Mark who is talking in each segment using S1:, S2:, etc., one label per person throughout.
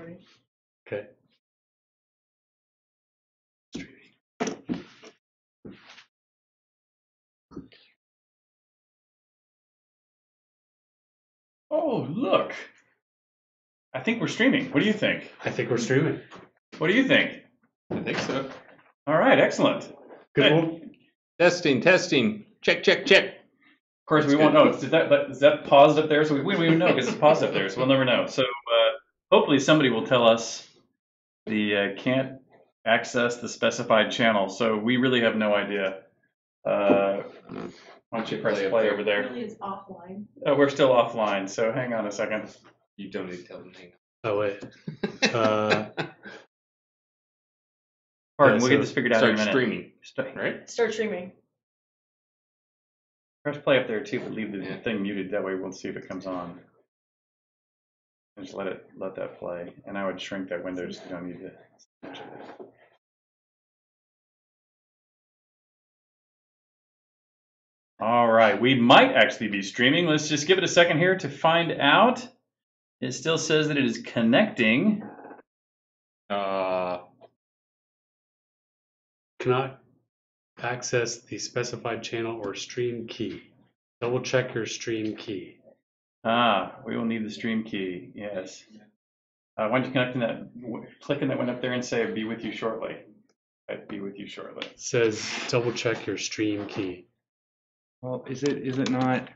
S1: recording.
S2: Okay.
S3: Oh, look. I think we're streaming. What do you think?
S2: I think we're streaming.
S3: What do you think?
S4: I think so.
S3: All right, excellent.
S2: Good.
S4: Testing. Check.
S3: Of course, we won't know. Is that paused up there? So we don't even know because it's paused up there, so we'll never know. So hopefully somebody will tell us the can't access the specified channel. So we really have no idea. Why don't you press play over there?
S1: Really is offline.
S3: Oh, we're still offline, so hang on a second.
S4: You don't need to tell them.
S2: Oh, wait.
S3: Pardon, we'll get this figured out in a minute.
S4: Streaming, right?
S1: Start streaming.
S3: Press play up there too, but leave the thing muted. That way we'll see if it comes on. And just let that play. And I would shrink that window just so you don't need to. All right, we might actually be streaming. Let's just give it a second here to find out. It still says that it is connecting.
S2: Cannot access the specified channel or stream key. Double check your stream key.
S3: We will need the stream key. Yes. Why don't you connect that? Click on that one up there and say "Be with you shortly." I'd be with you shortly.
S2: It says double check your stream key.
S5: Well, is it not?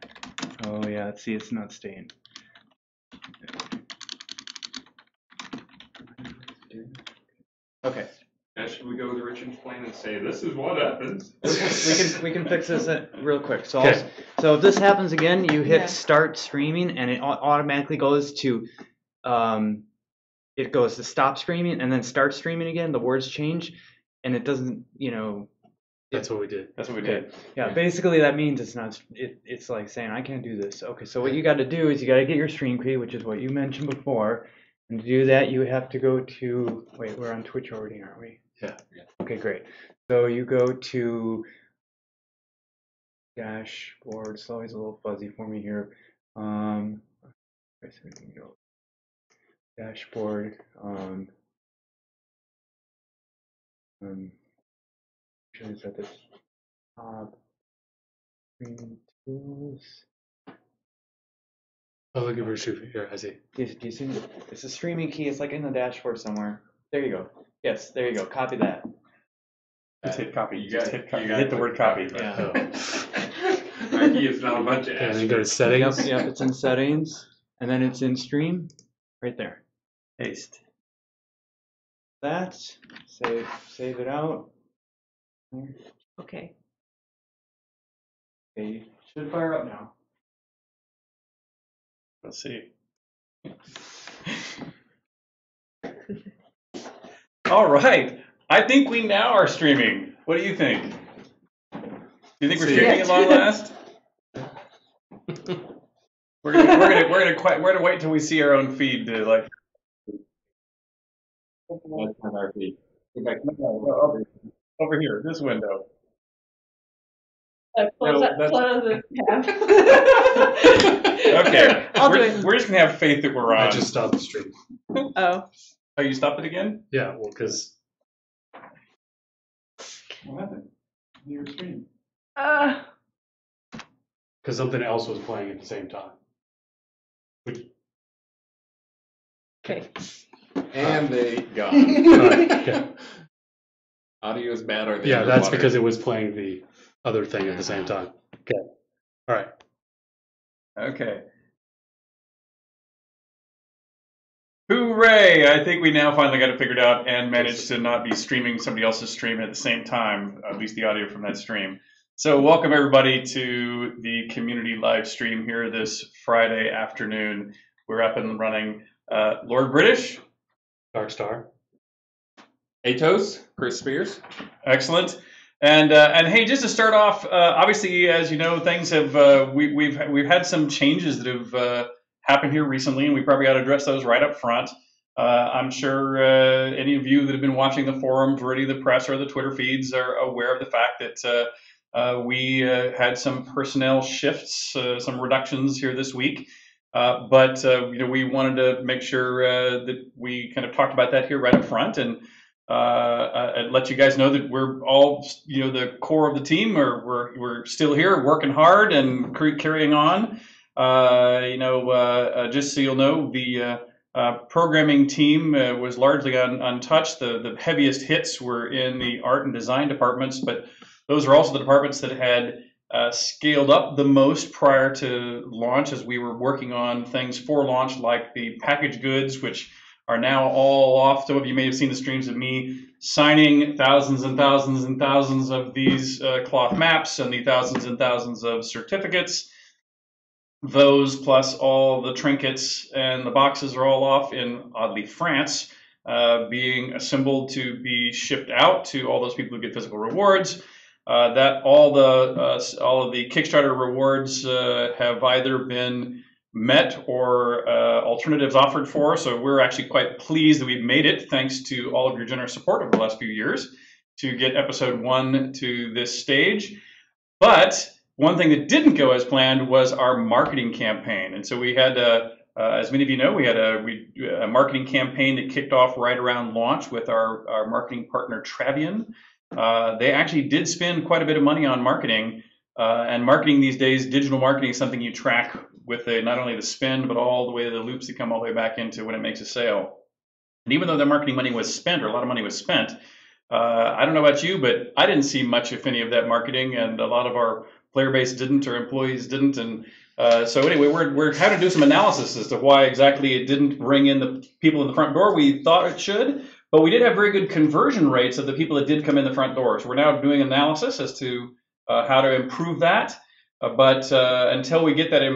S5: Oh yeah, see, it's not staying. Okay.
S4: Now should we go with Richard's plan and say this is what happens?
S5: we can fix this real quick. So
S2: Okay.
S5: so if this happens again, you hit
S1: Yeah.
S5: start streaming, and it automatically goes to stop streaming and then start streaming again. The words change, and it doesn't,
S2: That's what we did.
S3: That's what we did.
S5: Yeah, basically that means it's not. It's like saying I can't do this. Okay, so what you got to do is you got to get your stream key, which is what you mentioned before, and to do that you have to go to. Wait, we're on Twitch already, aren't we?
S2: Yeah.
S5: Okay, great. So you go to dashboard. It's always a little fuzzy for me here. I guess we can go dashboard. Sure it's at the top. Screen tools.
S2: Oh, look at your stream. Here, I see.
S5: Do you see? It's a streaming key. It's like in the dashboard somewhere. There you go. Yes, there you go. Copy that.
S3: Just hit copy.
S4: You
S3: Just
S4: got-
S3: hit copy.
S4: you got
S3: Hit the word copy.
S5: Yeah.
S4: My key is not a bunch of
S2: And then you go to
S4: asterisks.
S2: settings.
S5: Yep, it's in settings, and then it's in stream, right there.
S3: Paste.
S5: That save it out.
S1: Okay.
S5: Okay, should fire up now.
S3: Let's see. All right. I think we now are streaming. What do you think? Do you think we're streaming at long last? We're gonna wait until we see our own feed to like.
S4: That's not our feed.
S3: Over here, this window.
S1: Close
S3: No,
S1: the tab.
S3: Okay,
S1: Here, I'll do it.
S3: we're just gonna have faith that we're on.
S2: I just stopped the stream.
S1: Oh.
S3: Oh, you stopped it again?
S2: Yeah, well, because
S3: What happened? You were streaming.
S2: something else was playing at the same time.
S1: Okay.
S4: And they got
S2: Okay.
S4: audio is bad or they
S2: Yeah, that's
S4: underwater?
S2: because it was playing the other thing at the same time. Okay. All right.
S3: Okay. Hooray! I think we now finally got it figured out and managed to not be streaming somebody else's stream at the same time, at least the audio from that stream. So welcome everybody to the community live stream here this Friday afternoon. We're up and running. Lord British.
S2: Darkstarr.
S4: Atos, Chris Spears.
S3: Excellent. And hey, just to start off, obviously, as you know, things have we've had some changes that have happened here recently, and we probably ought to address those right up front. I'm sure any of you that have been watching the forums, or any of the press or the Twitter feeds, are aware of the fact that we had some personnel shifts, some reductions here this week. But we wanted to make sure that we kind of talked about that here right up front, and let you guys know that we're all, the core of the team. We're still here, working hard and carrying on. Just so you'll know, the programming team was largely untouched. The heaviest hits were in the art and design departments, but those are also the departments that had scaled up the most prior to launch, as we were working on things for launch, like the packaged goods, which are now all off. Some of you may have seen the streams of me signing thousands and thousands and thousands of these cloth maps and the thousands and thousands of certificates. Those plus all the trinkets and the boxes are all off in, oddly, France, being assembled to be shipped out to all those people who get physical rewards. That all of the Kickstarter rewards have either been met or alternatives offered for. So we're actually quite pleased that we've made it, thanks to all of your generous support over the last few years, to get episode 1 to this stage. But one thing that didn't go as planned was our marketing campaign. And so we had, as many of you know, we had a marketing campaign that kicked off right around launch with our marketing partner, Travian. They actually did spend quite a bit of money on marketing. And marketing these days, digital marketing is something you track with not only the spend, but all the way to the loops that come all the way back into when it makes a sale. And even though their marketing money was spent, or a lot of money was spent, I don't know about you, but I didn't see much, if any, of that marketing, and a lot of our player base didn't, or employees didn't. And so anyway, we're having to do some analysis as to why exactly it didn't bring in the people in the front door we thought it should. But we did have very good conversion rates of the people that did come in the front door. So we're now doing analysis as to how to improve that. But until we get those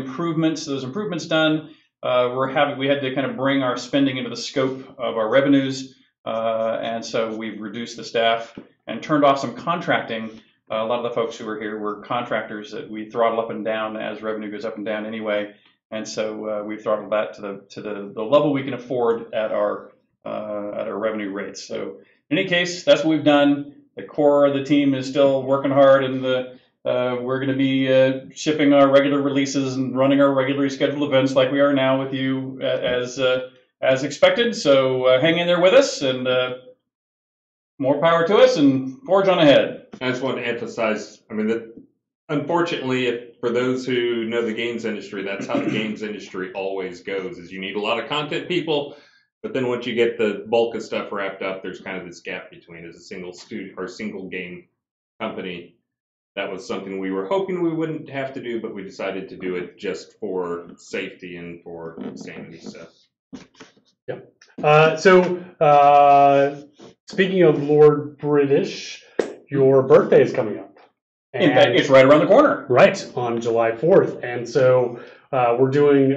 S3: improvements done, we had to kind of bring our spending into the scope of our revenues. And so we've reduced the staff and turned off some contracting. A lot of the folks who were here were contractors that we throttle up and down as revenue goes up and down anyway. And so we've throttled that to the level we can afford at our revenue rates. So in any case, that's what we've done. The core of the team is still working hard, and we're going to be shipping our regular releases and running our regularly scheduled events like we are now with you as expected. So hang in there with us, and more power to us, and forge on ahead.
S4: I just want to emphasize, unfortunately, for those who know the games industry, that's how the games industry always goes, is you need a lot of content people, but then once you get the bulk of stuff wrapped up, there's kind of this gap between as a single studio or single game company. That was something we were hoping we wouldn't have to do, but we decided to do it just for safety and for sanity stuff.
S2: Yep. Speaking of Lord British, your birthday is coming up.
S3: In fact, it's right around the corner.
S2: Right, on July 4th. And so we're doing,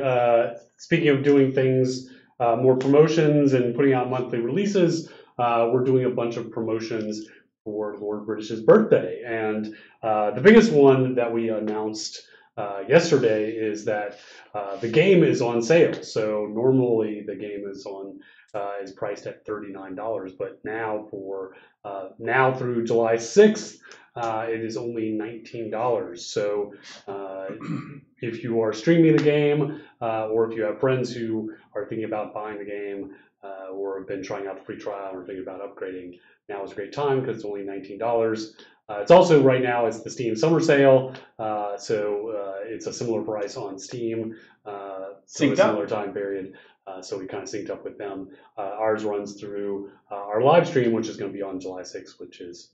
S2: speaking of doing things, more promotions and putting out monthly releases, we're doing a bunch of promotions for Lord British's birthday. And the biggest one that we announced yesterday is that the game is on sale. So normally the game is priced at $39, but now now through July 6th, it is only $19. So if you are streaming the game, or if you have friends who are thinking about buying the game, or have been trying out the free trial or thinking about upgrading, now is a great time because it's only $19. It's also right now, it's the Steam summer sale, so it's a similar price on Steam, so a similar time period. So we kind of synced up with them. Ours runs through our live stream, which is going to be on July 6th, which is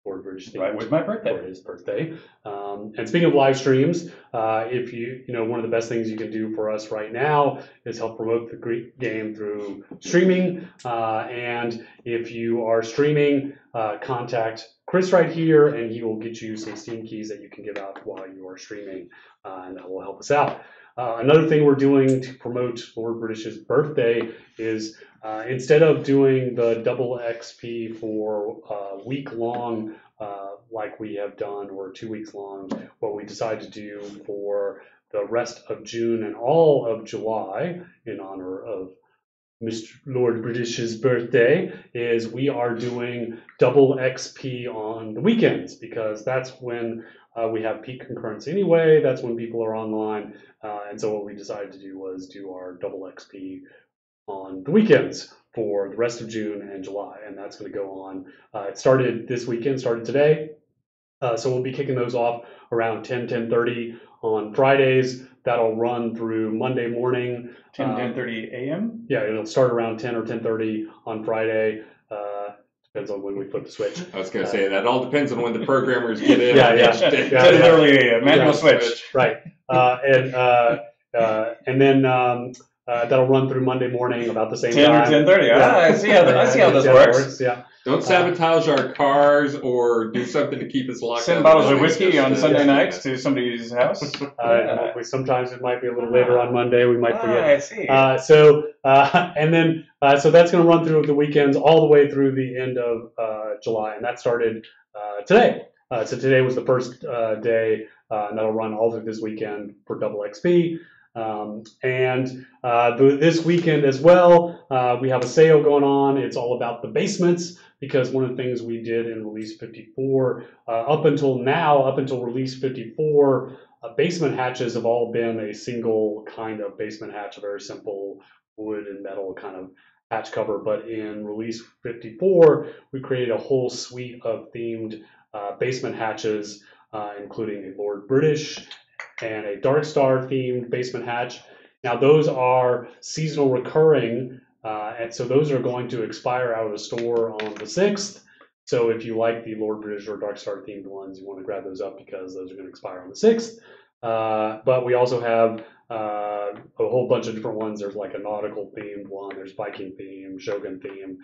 S2: Lord British
S3: right with my birthday.
S2: For his birthday. And speaking of live streams, if one of the best things you can do for us right now is help promote the game through streaming. And if you are streaming, contact Chris right here, and he will get you some Steam keys that you can give out while you are streaming, and that will help us out. Another thing we're doing to promote Lord British's birthday is instead of doing the double XP for week long like we have done, or 2 weeks long, what we decided to do for the rest of June and all of July in honor of Mr. Lord British's birthday is we are doing double XP on the weekends, because that's when we have peak concurrence anyway. That's when people are online. And so what we decided to do was do our double XP on the weekends for the rest of June and July. And that's going to go on. It started this weekend, started today. So we'll be kicking those off around 10:30 on Fridays. That'll run through Monday morning.
S3: 10:30 a.m.?
S2: Yeah, it'll start around 10 or 10:30 on Friday. Depends on when we flip the switch.
S4: I was going to say that all depends on when the programmers get in.
S3: Literally a manual switch.
S2: Right. And then that'll run through Monday morning about the same
S3: 10
S2: time.
S3: or 10:30. I see how this works.
S2: Yeah.
S4: Don't sabotage our cars or do something to keep us locked up.
S3: Send bottles of whiskey on Sunday nights to somebody's house.
S2: Sometimes it might be a little later on Monday. We might forget.
S3: I see.
S2: So that's going to run through the weekends all the way through the end of July, and that started today. So today was the first day, and that'll run all through this weekend for double XP. This weekend as well, we have a sale going on. It's all about the basements, because one of the things we did in Release 54, up until Release 54, basement hatches have all been a single kind of basement hatch, a very simple wood and metal kind of hatch cover. But in Release 54, we created a whole suite of themed basement hatches, including a Lord British and a Darkstarr themed basement hatch. Now those are seasonal recurring, and so those are going to expire out of the store on the 6th. So if you like the Lord British or Darkstarr themed ones, you want to grab those up because those are going to expire on the 6th. But we also have a whole bunch of different ones. There's like a nautical themed one, there's Viking theme, Shogun theme.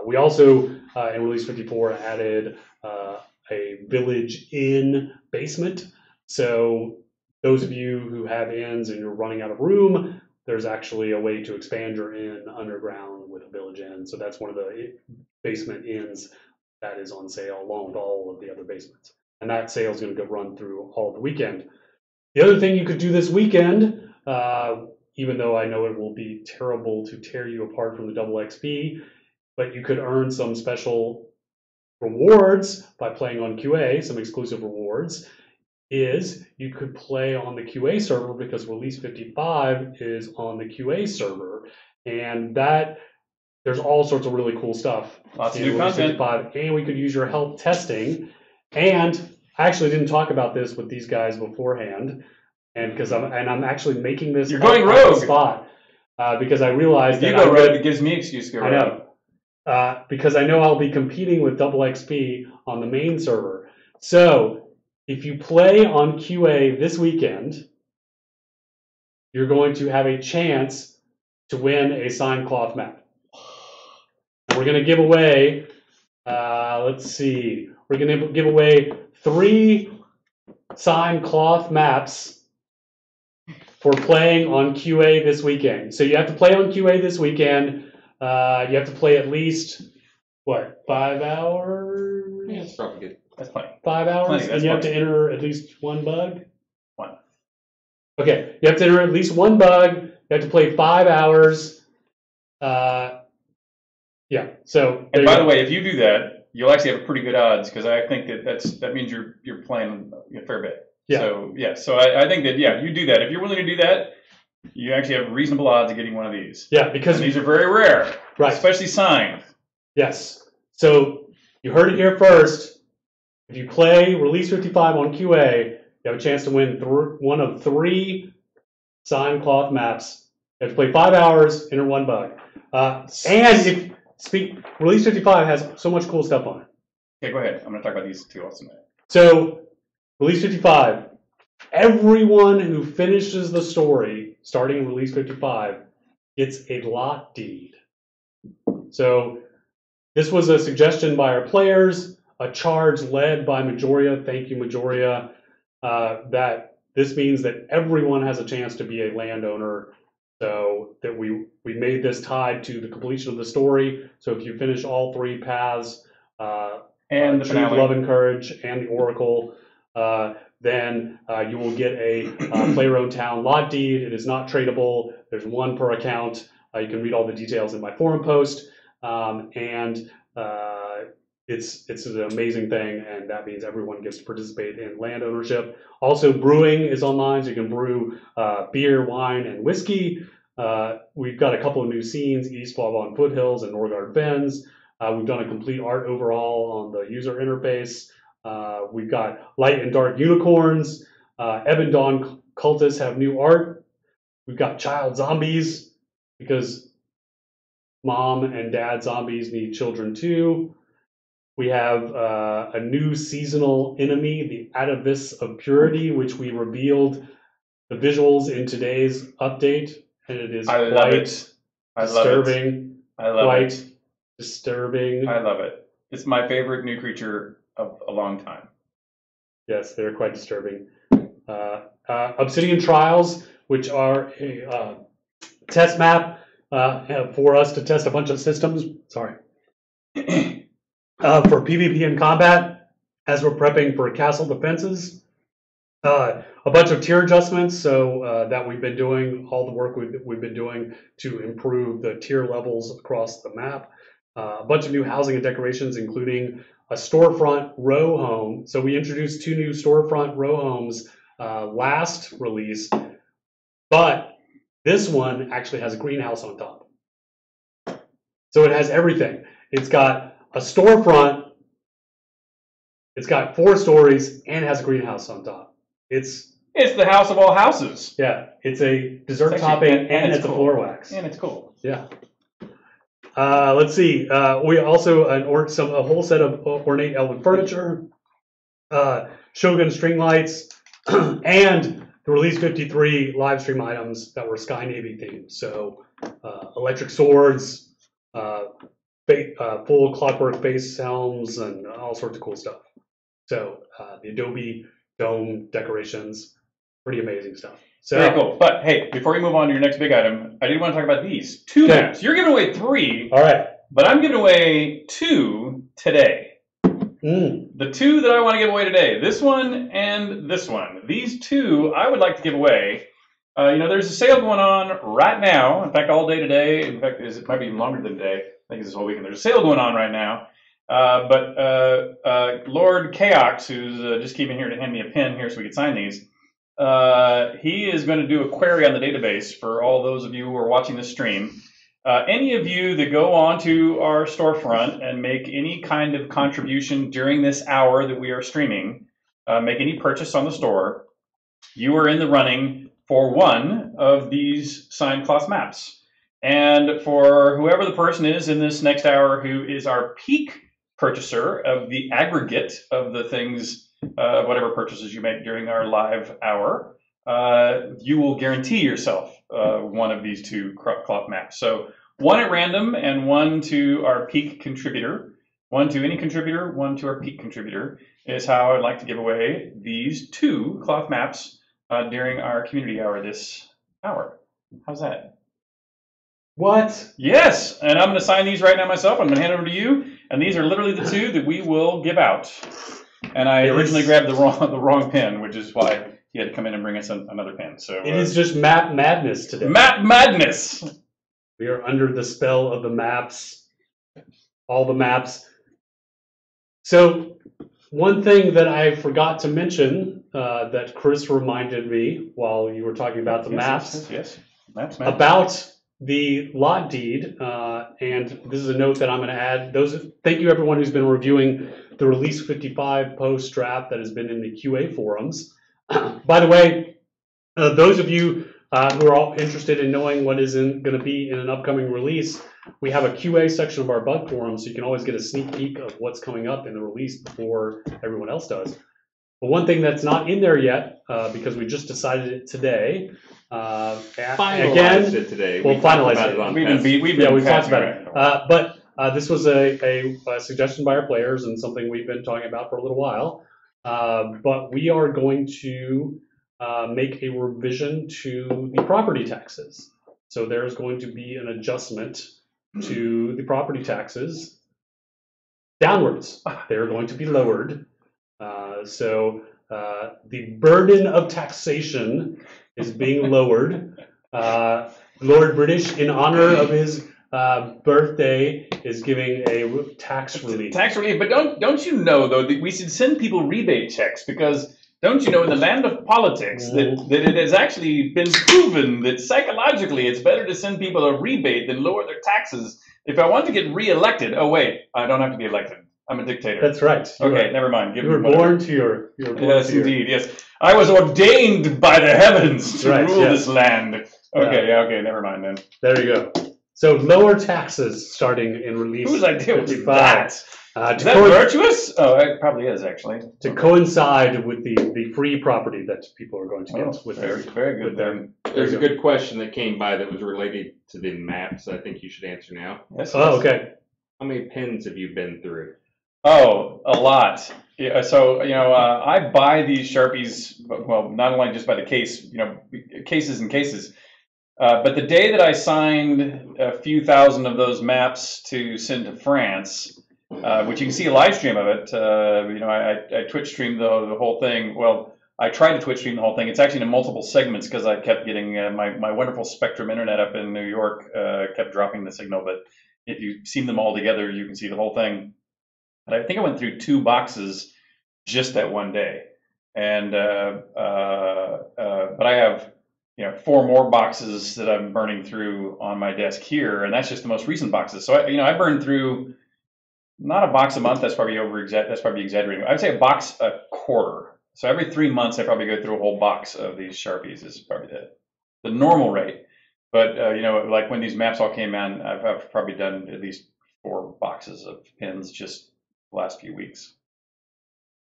S2: We also, in Release 54, added a village inn basement. So those of you who have inns and you're running out of room, there's actually a way to expand your inn underground with a village inn. So that's one of the basement inns that is on sale along with all of the other basements. And that sale is going to go run through all of the weekend. The other thing you could do this weekend, even though I know it will be terrible to tear you apart from the double XP, but you could earn some special rewards by playing on QA, some exclusive rewards, is you could play on the QA server, because Release 55 is on the QA server, and that there's all sorts of really cool stuff.
S3: Lots of new content.
S2: 55, and we could use your help testing. And I actually didn't talk about this with these guys beforehand, and because I'm actually making this.
S3: You're going rogue.
S2: On the spot, because I realized
S3: if you
S2: that
S3: go rogue, it gives me excuse to go rogue.
S2: I know, because I know I'll be competing with double XP on the main server. So if you play on QA this weekend, you're going to have a chance to win a signed cloth map. We're going to give away, let's see, we're going to give away 3 signed cloth maps for playing on QA this weekend. So you have to play on QA this weekend. You have to play at least, 5 hours?
S4: Yeah, it's probably good.
S3: That's plenty.
S2: 5 hours?
S3: Plenty,
S2: and you have to enter at least 1 bug?
S3: 1.
S2: Okay, you have to enter at least 1 bug. You have to play 5 hours. Yeah, so.
S3: And by the way, if you do that, you'll actually have pretty good odds, because I think that means you're playing a fair bit.
S2: Yeah.
S3: So I think that, you do that. If you're willing to do that, you actually have reasonable odds of getting one of these.
S2: Yeah, because
S3: and these are very rare,
S2: right,
S3: especially signed.
S2: Yes. So you heard it here first. If you play Release 55 on QA, you have a chance to win one of 3 signed cloth maps. You have to play 5 hours, enter 1 bug. And Release 55 has so much cool stuff on it.
S3: Okay, go ahead. I'm going to talk about these 2 also.
S2: So Release 55, everyone who finishes the story starting in Release 55 gets a lot deed. So this was a suggestion by our players, a charge led by Majoria. Thank you, Majoria. That this means that everyone has a chance to be a landowner. So that we made this tied to the completion of the story. So if you finish all 3 paths,
S3: and the
S2: Truth,
S3: finale,
S2: Love, and Courage, and the Oracle, then you will get a Play Your Own Town lot deed. It is not tradable. There's 1 per account. You can read all the details in my forum post. it's an amazing thing, and that means everyone gets to participate in land ownership. Also, brewing is online, so you can brew beer, wine, and whiskey. We've got a couple of new scenes, East Wabon Foothills and Norgard Fens. We've done a complete art overhaul on the user interface. We've got light and dark unicorns. Ebb and Dawn cultists have new art. We've got child zombies because mom and dad zombies need children too. We have a new seasonal enemy, the Atos of Purity, which we revealed the visuals in today's update, and it is quite disturbing.
S3: I love
S2: Quite
S3: it.
S2: disturbing.
S3: I love it. It's my favorite new creature of a long time.
S2: Yes, they're quite disturbing. Obsidian Trials, which are a test map for us to test a bunch of systems. Sorry. For PvP and combat, as we're prepping for castle defenses. A bunch of tier adjustments, so that we've been doing, all the work we've been doing to improve the tier levels across the map. A bunch of new housing and decorations, including a storefront row home. So we introduced 2 new storefront row homes last release, but this one actually has a greenhouse on top. So it has everything. It's got a storefront, it's got 4 stories, and has a greenhouse on top. It's
S3: the house of all houses.
S2: Yeah, it's a dessert
S3: It's actually-
S2: topping, and it's a
S3: cool.
S2: floor wax.
S3: And it's cool.
S2: Yeah. Let's see. We also a whole set of ornate elven furniture, Shogun string lights, and the Release 53 live stream items that were Sky Navy themed. So electric swords, full clockwork base helms, and all sorts of cool stuff. So the Adobe dome decorations, pretty amazing stuff. So,
S3: very cool. But hey, before we move on to your next big item, I did want to talk about these 2
S2: Okay.
S3: maps. You're giving away 3,
S2: all right.
S3: but I'm giving away 2 today. The 2 that I want to give away today, this one and this one. These 2 I would like to give away. There's a sale going on right now. In fact, all day today. In fact, it might be even longer than today. I think it's this whole weekend. There's a sale going on right now. But Lord Chaox, who's just came in here to hand me a pen here so we could sign these, he is going to do a query on the database for all those of you who are watching this stream. Any of you that go onto our storefront and make any kind of contribution during this hour that we are streaming, make any purchase on the store, you are in the running for one of these signed cloth maps. And for whoever the person is in this next hour who is our peak purchaser of the aggregate of the things, whatever purchases you make during our live hour, you will guarantee yourself one of these 2 cloth maps. So 1 at random and 1 to our peak contributor. 1 to any contributor, 1 to our peak contributor is how I'd like to give away these 2 cloth maps during our community hour this hour. How's that?
S2: What?
S3: Yes, and I'm going to sign these right now myself. I'm going to hand it over to you, and these are literally the 2 that we will give out. And I originally grabbed the wrong pen, which is why he had to come in and bring us another pen. So
S2: It is just map madness today.
S3: Map madness.
S2: We are under the spell of the maps, all the maps. So one thing that I forgot to mention that Chris reminded me while you were talking about the maps,
S3: Yes. Maps.
S2: about the lot deed, and this is a note that I'm going to add. Thank you everyone who's been reviewing the Release 55 post draft that has been in the QA forums. By the way, those of you who are all interested in knowing what is going to be in an upcoming release, we have a QA section of our bug forum, so you can always get a sneak peek of what's coming up in the release before everyone else does. But one thing that's not in there yet, because we just decided it today,
S4: Finalized it today.
S2: We'll finalize
S4: talked about
S2: it.
S4: on
S3: We've
S4: past-
S2: talked about
S3: it.
S2: it. But this was a suggestion by our players and something we've been talking about for a little while. But we are going to make a revision to the property taxes. So there's going to be an adjustment to the property taxes downwards. They're going to be lowered. So the burden of taxation is being lowered. Lord British, in honor of his birthday is giving a tax relief.
S3: Tax relief, but don't you know though that we should send people rebate checks because don't you know in the land of politics that it has actually been proven that psychologically it's better to send people a rebate than lower their taxes. If I want to get reelected, oh wait, I don't have to be elected. I'm a dictator.
S2: That's right.
S3: Okay, never mind.
S2: You were born to your.
S3: Yes, indeed. Yes, I was ordained by the heavens to rule this land. Okay, yeah, okay, never mind then.
S2: There you go. So lower taxes starting in release.
S3: Whose idea was
S2: 55.
S3: that? Is that virtuous? Oh, it probably is actually.
S2: To coincide with the free property that people are going to get with
S3: very good then.
S4: There's a good question that came by that was related to the maps. I think you should answer now.
S3: Yes,
S2: oh, okay.
S4: How many pins have you been through?
S3: Oh, a lot. Yeah, so I buy these Sharpies. Well, not only just by the case, cases and cases. But the day that I signed a few thousand of those maps to send to France, which you can see a live stream of it, I Twitch streamed the whole thing. Well, I tried to Twitch stream the whole thing. It's actually in multiple segments because I kept getting my wonderful Spectrum internet up in New York kept dropping the signal. But if you see them all together, you can see the whole thing. But I think I went through 2 boxes just that one day, and but I have 4 more boxes that I'm burning through on my desk here, and that's just the most recent boxes. So I burn through not a box a month. That's probably exaggerating. I'd say a box a quarter. So every 3 months, I probably go through a whole box of these Sharpies. Is probably the normal rate. But like when these maps all came in, I've probably done at least 4 boxes of pins just the last few weeks.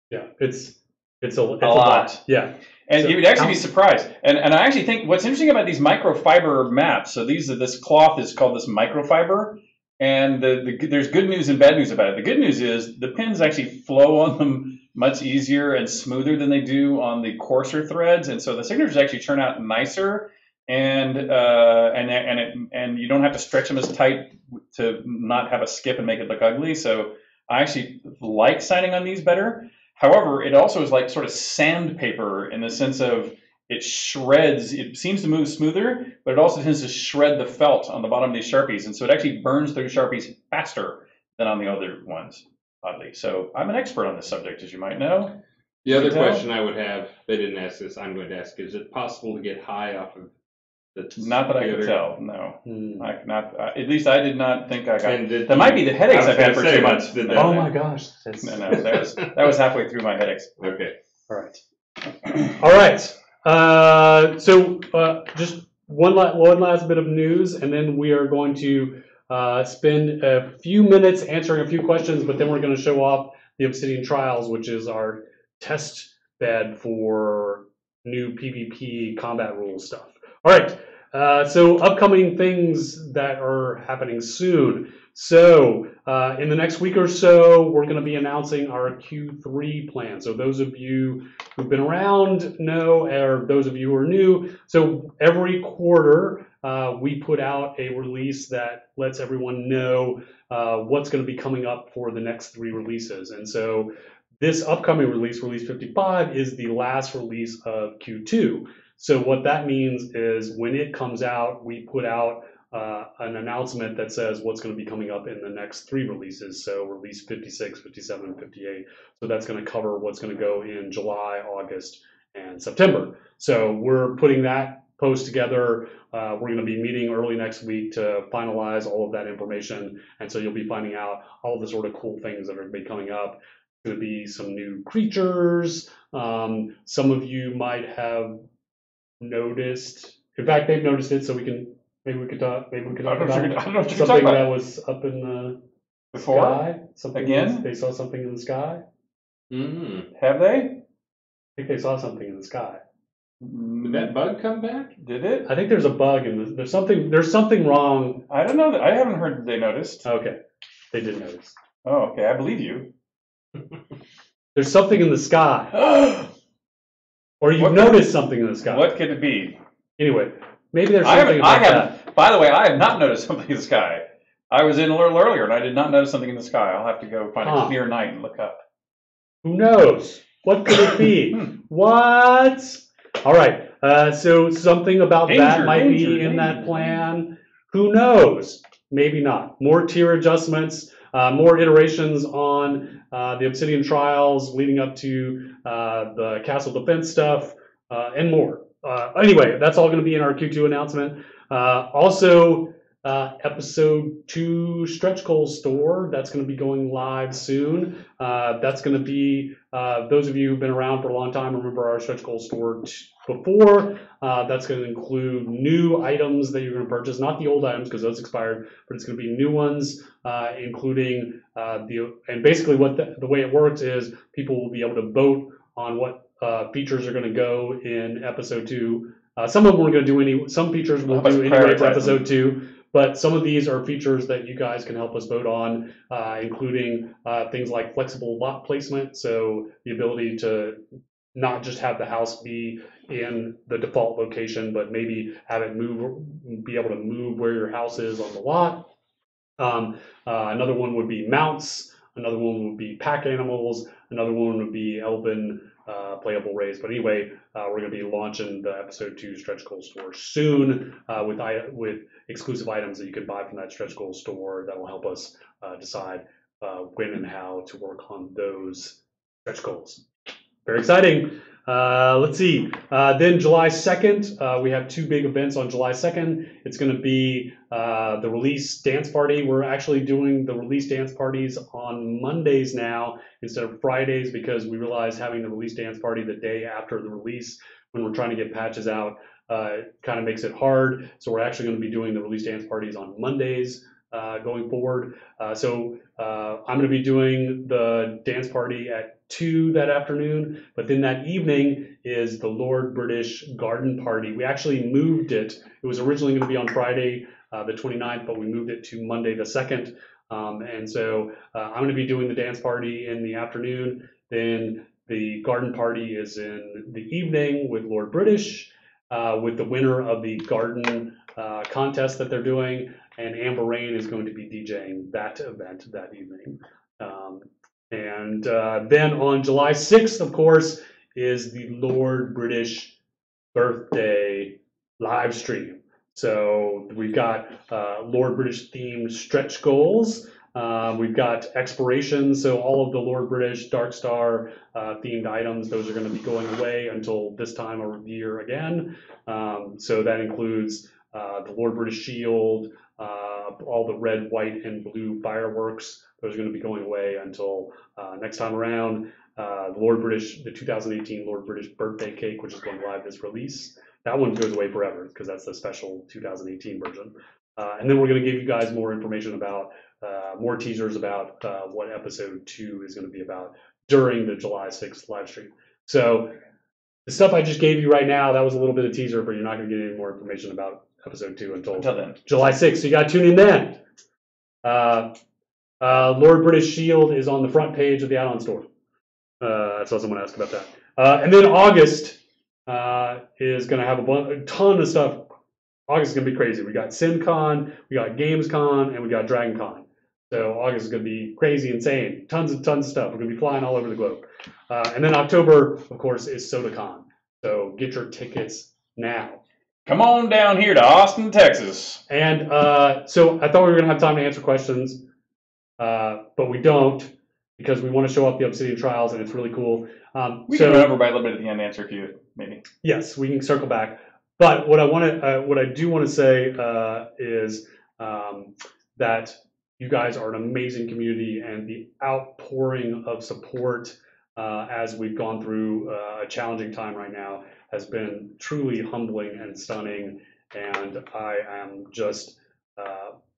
S2: Yeah, it's a
S3: lot.
S2: Yeah.
S3: And you would actually be surprised. And I actually think what's interesting about these microfiber maps, so this cloth is called this microfiber, and there's good news and bad news about it. The good news is the pins actually flow on them much easier and smoother than they do on the coarser threads, and so the signatures actually turn out nicer, and you don't have to stretch them as tight to not have a skip and make it look ugly. So I actually like signing on these better. However, it also is like sort of sandpaper in the sense of it shreds. It seems to move smoother, but it also tends to shred the felt on the bottom of these Sharpies. And so it actually burns through Sharpies faster than on the other ones, oddly. So I'm an expert on this subject, as you might know.
S4: The other question I would have, they didn't ask this, I'm going to ask, is it possible to get high off of the
S3: Not that I could tell, no. At least I did not think I got
S4: it.
S3: That might be the headaches I've had for 2 months.
S2: Oh my gosh.
S3: No, that was halfway through my headaches.
S4: Okay.
S2: All right. So just one last bit of news, and then we are going to spend a few minutes answering a few questions, but then we're going to show off the Obsidian Trials, which is our test bed for new PvP combat rules stuff. All right. So upcoming things that are happening soon. So in the next week or so, we're going to be announcing our Q3 plan. So those of you who've been around know, or those of you who are new, so every quarter we put out a release that lets everyone know what's going to be coming up for the next 3 releases. And so this upcoming release, Release 55, is the last release of Q2. So what that means is when it comes out, we put out an announcement that says what's going to be coming up in the next 3 releases. So release 56, 57, 58. So that's going to cover what's going to go in July, August, and September. So we're putting that post together. We're going to be meeting early next week to finalize all of that information. And so you'll be finding out all the sort of cool things that are going to be coming up. There's going to be some new creatures. Some of you might have noticed. In fact, they've noticed it, so maybe we could talk about something that was up in the sky. Something
S3: again?
S2: They saw something in the sky.
S3: Have they?
S2: I think they saw something in the sky.
S4: Did that bug come back?
S3: Did it?
S2: I think there's a bug in there's something wrong.
S3: I don't know. I haven't heard that they noticed.
S2: Okay, they did notice.
S3: Oh, okay. I believe you.
S2: There's something in the sky. Or you've noticed something in the sky.
S3: What could it be?
S2: Anyway, maybe there's something about that.
S3: By the way, I have not noticed something in the sky. I was in a little earlier and I did not notice something in the sky. I'll have to go find a clear night and look up.
S2: Who knows? What could it be? What? All right. So something about that might be in that plan. Who knows? maybe not. More tier adjustments, more iterations on the Obsidian Trials leading up to the Castle Defense stuff, and more. Anyway, that's all going to be in our Q2 announcement. Also, episode 2 Stretch Goal store, that's going to be going live soon. That's going to be, those of you who've been around for a long time remember our Stretch Goal store before. That's going to include new items that you're going to purchase, not the old items because those expired, but it's going to be new ones, including and basically what the way it works is people will be able to vote on what features are going to go in episode 2. Some of them we're going to do some features we'll do anyway for episode 2. But some of these are features that you guys can help us vote on, including things like flexible lot placement, so the ability to not just have the house be in the default location, but maybe have it be able to move where your house is on the lot. Another one would be mounts. Another one would be pack animals. Another one would be elven playable raids. But anyway, we're going to be launching the episode 2 Stretch Goal store soon with exclusive items that you can buy from that Stretch Goal store that will help us decide when and how to work on those stretch goals. Very exciting. Let's see. Then July 2nd, we have 2 big events on July 2nd. It's going to be the release dance party. We're actually doing the release dance parties on Mondays now instead of Fridays because we realize having the release dance party the day after the release when we're trying to get patches out kind of makes it hard. So we're actually going to be doing the release dance parties on Mondays going forward. So I'm going to be doing the dance party at 2 that afternoon, but then that evening is the Lord British Garden Party. We actually moved it. It was originally going to be on Friday the 29th, but we moved it to Monday the 2nd. And so I'm going to be doing the dance party in the afternoon. Then the garden party is in the evening with Lord British, with the winner of the garden contest that they're doing. And Amber Rain is going to be DJing that event that evening. And then on July 6th, of course, is the Lord British birthday live stream. So we've got Lord British themed stretch goals. We've got expirations. So all of the Lord British Darkstarr themed items, those are going to be going away until this time of year again. So that includes the Lord British Shield, all the red, white, and blue fireworks. Those are going to be going away until next time around. The 2018 Lord British birthday cake, which is going live this release. That one goes away forever because that's the special 2018 version. And then we're going to give you guys more information about, more teasers about what episode 2 is going to be about during the July 6th live stream. So the stuff I just gave you right now, that was a little bit of teaser, but you're not going to get any more information about episode 2 until
S3: then.
S2: July 6th. So you got to tune in then. Lord British Shield is on the front page of the add-on store. I saw someone ask about that. And then August is going to have a ton of stuff. August is going to be crazy. We got SimCon, we got GamesCon, and we got DragonCon. So August is going to be crazy, insane. Tons of stuff. We're going to be flying all over the globe. And then October, of course, is SodaCon. So get your tickets now.
S3: Come on down here to Austin, Texas.
S2: And so I thought we were going to have time to answer questions, but we don't because we want to show off the Obsidian Trials, and it's really cool.
S3: We can run over by a little bit at the end to answer a few, maybe.
S2: Yes, we can circle back. But what I do want to say is that you guys are an amazing community, and the outpouring of support as we've gone through a challenging time right now has been truly humbling and stunning. And I am just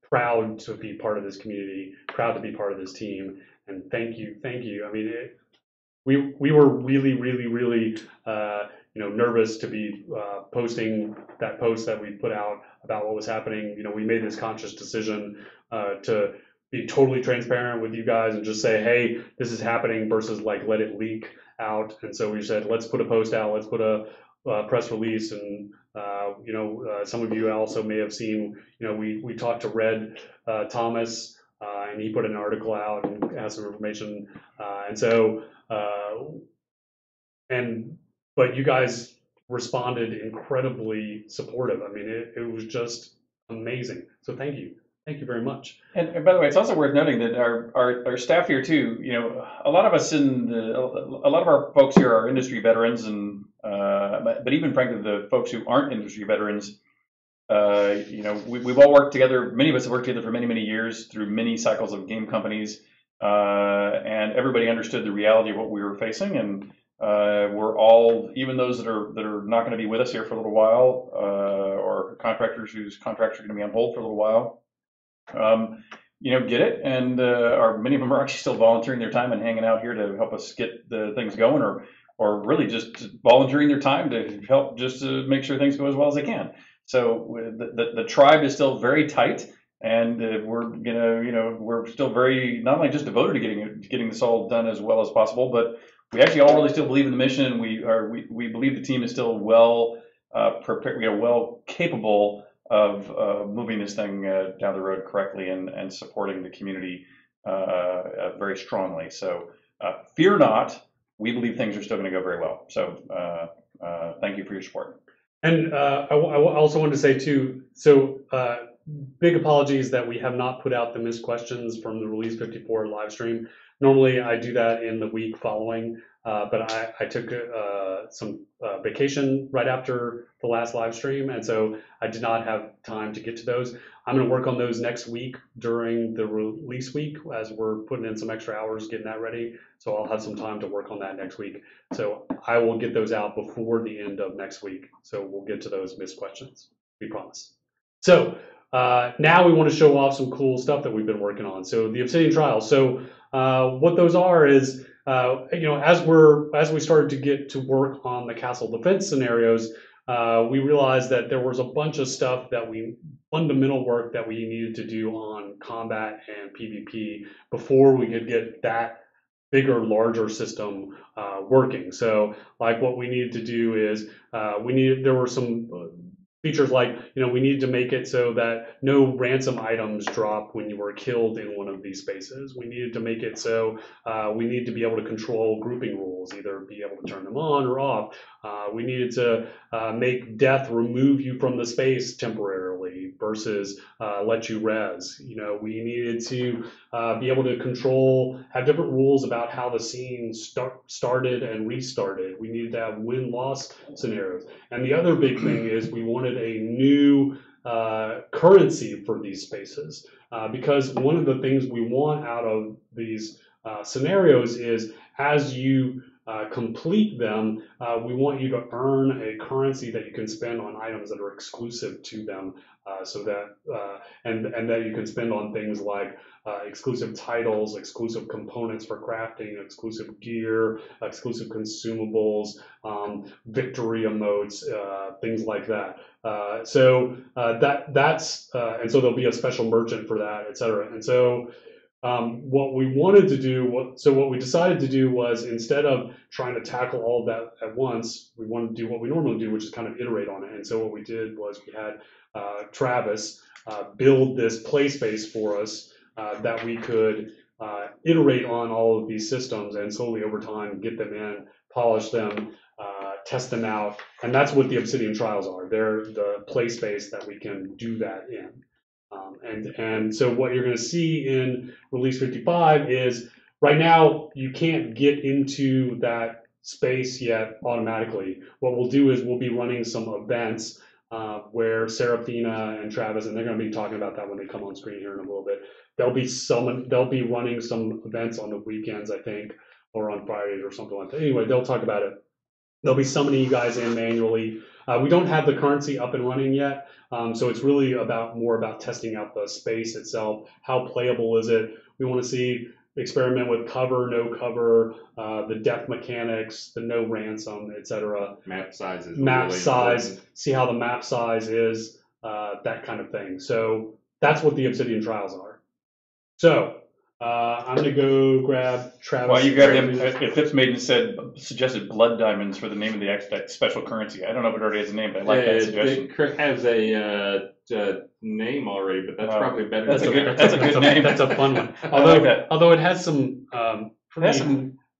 S2: proud to be part of this community, proud to be part of this team, and thank you. I mean, we were really nervous to be posting that post that we put out about what was happening. We made this conscious decision to be totally transparent with you guys and just say, hey, this is happening versus like let it leak out. And so we said, let's put a post out, let's put a press release. And some of you also may have seen, we talked to Red Thomas and he put an article out and has some information. But you guys responded incredibly supportive. I mean, it was just amazing. So thank you. Thank you very much.
S3: And by the way, it's also worth noting that our staff here too. A lot of us a lot of our folks here are industry veterans, and but even frankly, the folks who aren't industry veterans, we've all worked together. Many of us have worked together for many years through many cycles of game companies, and everybody understood the reality of what we were facing. And we're all, even those that are not going to be with us here for a little while, or contractors whose contracts are going to be on hold for a little while. Get it, and many of them are actually still volunteering their time and hanging out here to help us get the things going, or really just volunteering their time to help just to make sure things go as well as they can. So the tribe is still very tight, and we're still very not only just devoted to getting this all done as well as possible, but we actually all really still believe in the mission, and we believe the team is still well prepared, well capable of moving this thing down the road correctly and supporting the community very strongly. So fear not, we believe things are still going to go very well. So thank you for your support.
S2: And I also wanted to say too, so big apologies that we have not put out the missed questions from the Release 54 live stream. Normally I do that in the week following, but I took some vacation right after the last live stream, and so I did not have time to get to those. I'm going to work on those next week during the release week as we're putting in some extra hours getting that ready. So I'll have some time to work on that next week. So I will get those out before the end of next week. So we'll get to those missed questions, we promise. So now we want to show off some cool stuff that we've been working on. So the Obsidian Trial. So what those are is, as we started to get to work on the castle defense scenarios, we realized that there was a bunch of stuff fundamental work that we needed to do on combat and PvP before we could get that bigger, larger system working. So like what we needed to do is there were some features like, we needed to make it so that no ransom items drop when you were killed in one of these spaces. We needed to make it so we need to be able to control grouping rules, either be able to turn them on or off. We needed to make death remove you from the space temporarily versus let you res. We needed to be able to have different rules about how the scene started and restarted. We needed to have win-loss scenarios. And the other big thing is we wanted a new currency for these spaces, because one of the things we want out of these scenarios is as you complete them, we want you to earn a currency that you can spend on items that are exclusive to them, so that and that you can spend on things like exclusive titles, exclusive components for crafting, exclusive gear, exclusive consumables, victory emotes, things like that. So there'll be a special merchant for that, etc. And so what we decided to do was, instead of trying to tackle all of that at once, we wanted to do what we normally do, which is kind of iterate on it. And so what we did was we had Travis build this play space for us that we could iterate on all of these systems and slowly over time get them in, polish them, test them out. And that's what the Obsidian Trials are. They're the play space that we can do that in. And so what you're going to see in Release 55 is, right now you can't get into that space yet automatically. What we'll do is we'll be running some events where Seraphina and Travis, and they're going to be talking about that when they come on screen here in a little bit. They'll be running some events on the weekends, I think, or on Fridays or something like that. Anyway, they'll talk about it. They'll be summoning you guys in manually. We don't have the currency up and running yet, so it's really more about testing out the space itself. How playable is it? We want to experiment with cover, no cover, the death mechanics, the no ransom, etc.
S4: Map size is
S2: map
S4: really
S2: size.
S4: important.
S2: See how the map size is, that kind of thing. So that's what the Obsidian Trials are. So I'm going to go grab Travis.
S3: Well, you got them. If Phipps Maiden suggested blood diamonds for the name of that special currency. I don't know if it already has a name, but I like that suggestion.
S4: It has a name already, but that's probably better.
S3: That's a good name.
S2: That's a fun one.
S3: Although
S2: it has some
S3: I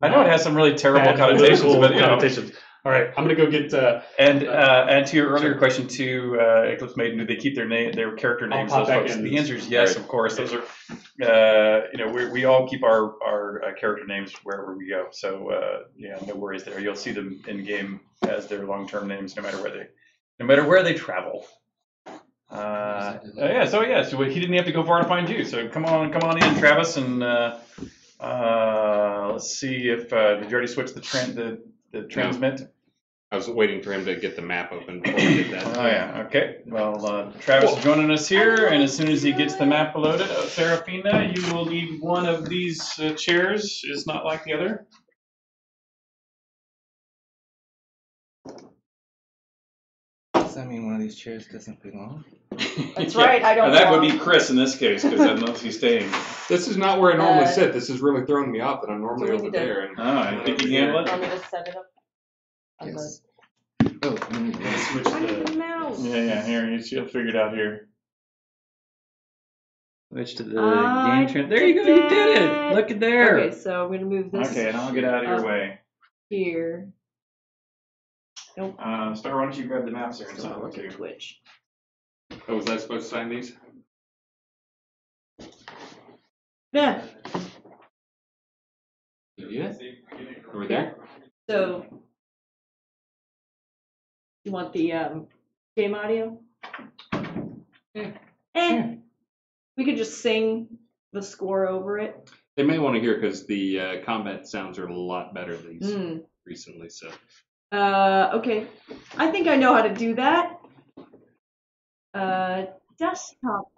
S3: know it has some really terrible connotations, but
S2: connotations. All right, I'm gonna go get.
S3: And to your earlier question too, Eclipse Maiden, do they keep their character names?
S2: pop
S3: Those
S2: back
S3: folks?
S2: in.
S3: The answer is yes,
S4: Right.
S3: of course. Those are, we all keep our character names wherever we go. So yeah, no worries there. You'll see them in game as their long-term names, no matter where they travel. So he didn't have to go far to find you. So come on in, Travis, and let's see if did you already switch the transmit?
S4: I was waiting for him to get the map open before we did that.
S3: Oh yeah, okay. Well, Travis is joining us here, and as soon as he gets the map loaded, Serafina, you will need one of these chairs. Is not like the other.
S6: Does that mean one of these chairs doesn't belong?
S1: That's right, I don't
S3: That would
S1: belong.
S3: be Chris in this case, because unless he's staying.
S4: This is not where I normally sit. This is really throwing me off that I'm normally
S1: So we
S4: over
S1: need to-
S4: there. And
S3: I think you can handle it.
S1: Want me to set it up? On
S6: Yes. Oh,
S3: Switch
S1: I need the mouse.
S3: Yeah. Here, you'll figure it out here.
S5: Switch to the
S1: I
S5: game trend. There you go. You did it. Look at there.
S1: Okay, so I'm gonna move this
S3: Okay, and I'll get out of your way.
S1: here. Nope.
S3: Star, why don't you grab the maps there and
S1: Don't
S3: stuff?
S1: look
S3: Okay.
S1: at Twitch.
S4: Oh, was I supposed to sign these?
S1: Yeah.
S4: Yeah. Over there?
S1: So, you want the game audio? We could just sing the score over it.
S4: They may want to hear because the combat sounds are a lot better these recently. So.
S1: Okay. I think I know how to do that. Desktop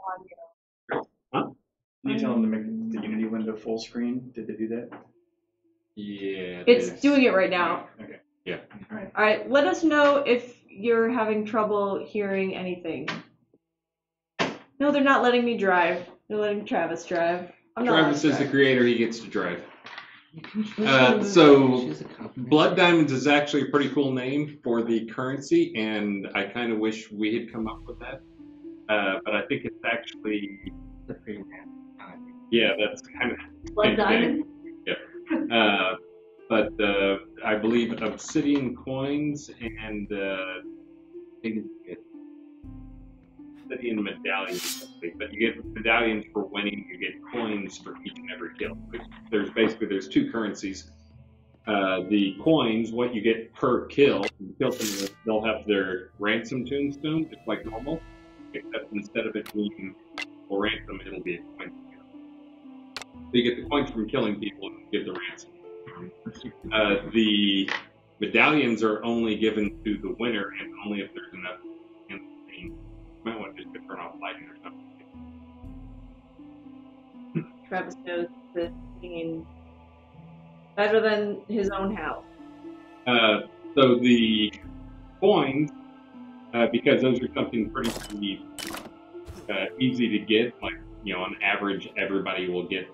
S1: audio.
S3: Can you tell them to make the Unity window full screen? Did they do that?
S4: Yeah.
S1: It's doing it right now.
S3: Okay.
S4: Yeah.
S1: All right. Let us know if you're having trouble hearing anything. No, they're not letting me drive. They're letting Travis drive. I'm not.
S4: Travis
S1: allowed
S4: is
S1: to
S4: the
S1: drive.
S4: creator. He gets to drive. So Blood Diamonds is actually a pretty cool name for the currency, and I kind of wish we had come up with that. But I think it's actually, yeah, that's kind of
S1: Blood Diamond.
S4: but I believe Obsidian coins and Obsidian medallions. But you get medallions for winning. You get coins for each and every kill. There's two currencies. The coins, what you get per kill. You kill them, they'll have their ransom tombstone, just like normal. Except instead of it being a ransom, it'll be a coin. So you get the coins from killing people and give the ransom. The medallions are only given to the winner, and only if there's enough in the scene. You might want to just turn off lighting or something.
S1: Travis knows the scene better than his own house.
S4: So the coins, because those are something pretty easy to get, like, on average, everybody will get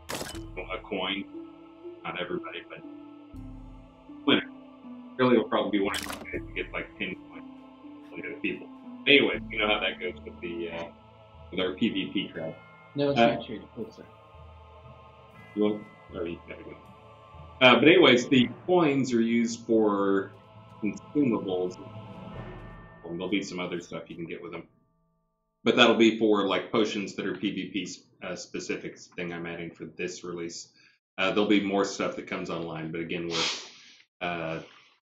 S4: a coin. Not everybody, but winner. Really, will probably be one of those guys who get like 10 coins from the other people. Anyway, you know how that goes with the with our PvP crowd.
S6: No, it's not true. Sir.
S4: You gotta go. But anyways, the coins are used for consumables. Well, there'll be some other stuff you can get with them. But that'll be for like potions that are PvP specific thing I'm adding for this release. There'll be more stuff that comes online, but again,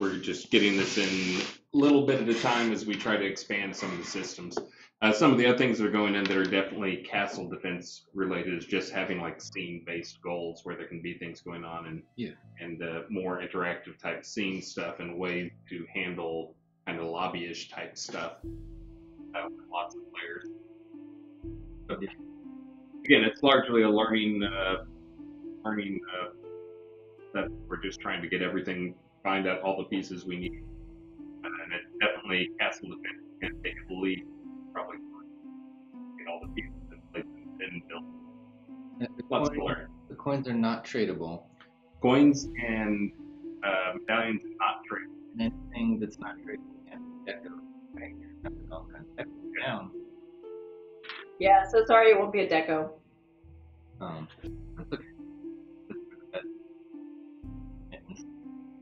S4: we're just getting this in a little bit at a time as we try to expand some of the systems. Some of the other things that are going in that are definitely castle defense related is just having like scene-based goals where there can be things going on and more interactive type scene stuff and ways to handle kind of lobbyish type stuff with lots of players. So, again, it's largely a learning that we're just trying to get everything, find out all the pieces we need, and it's definitely castle defense is going to take at least probably get all the pieces in place and build. Lots to learn.
S6: The coins are not tradable.
S4: Coins and medallions are not tradable.
S6: And anything that's not tradable can be deco. Right? You're not gonna all kinds of deco down.
S1: Yeah, so sorry it won't be a deco.
S6: That's okay. And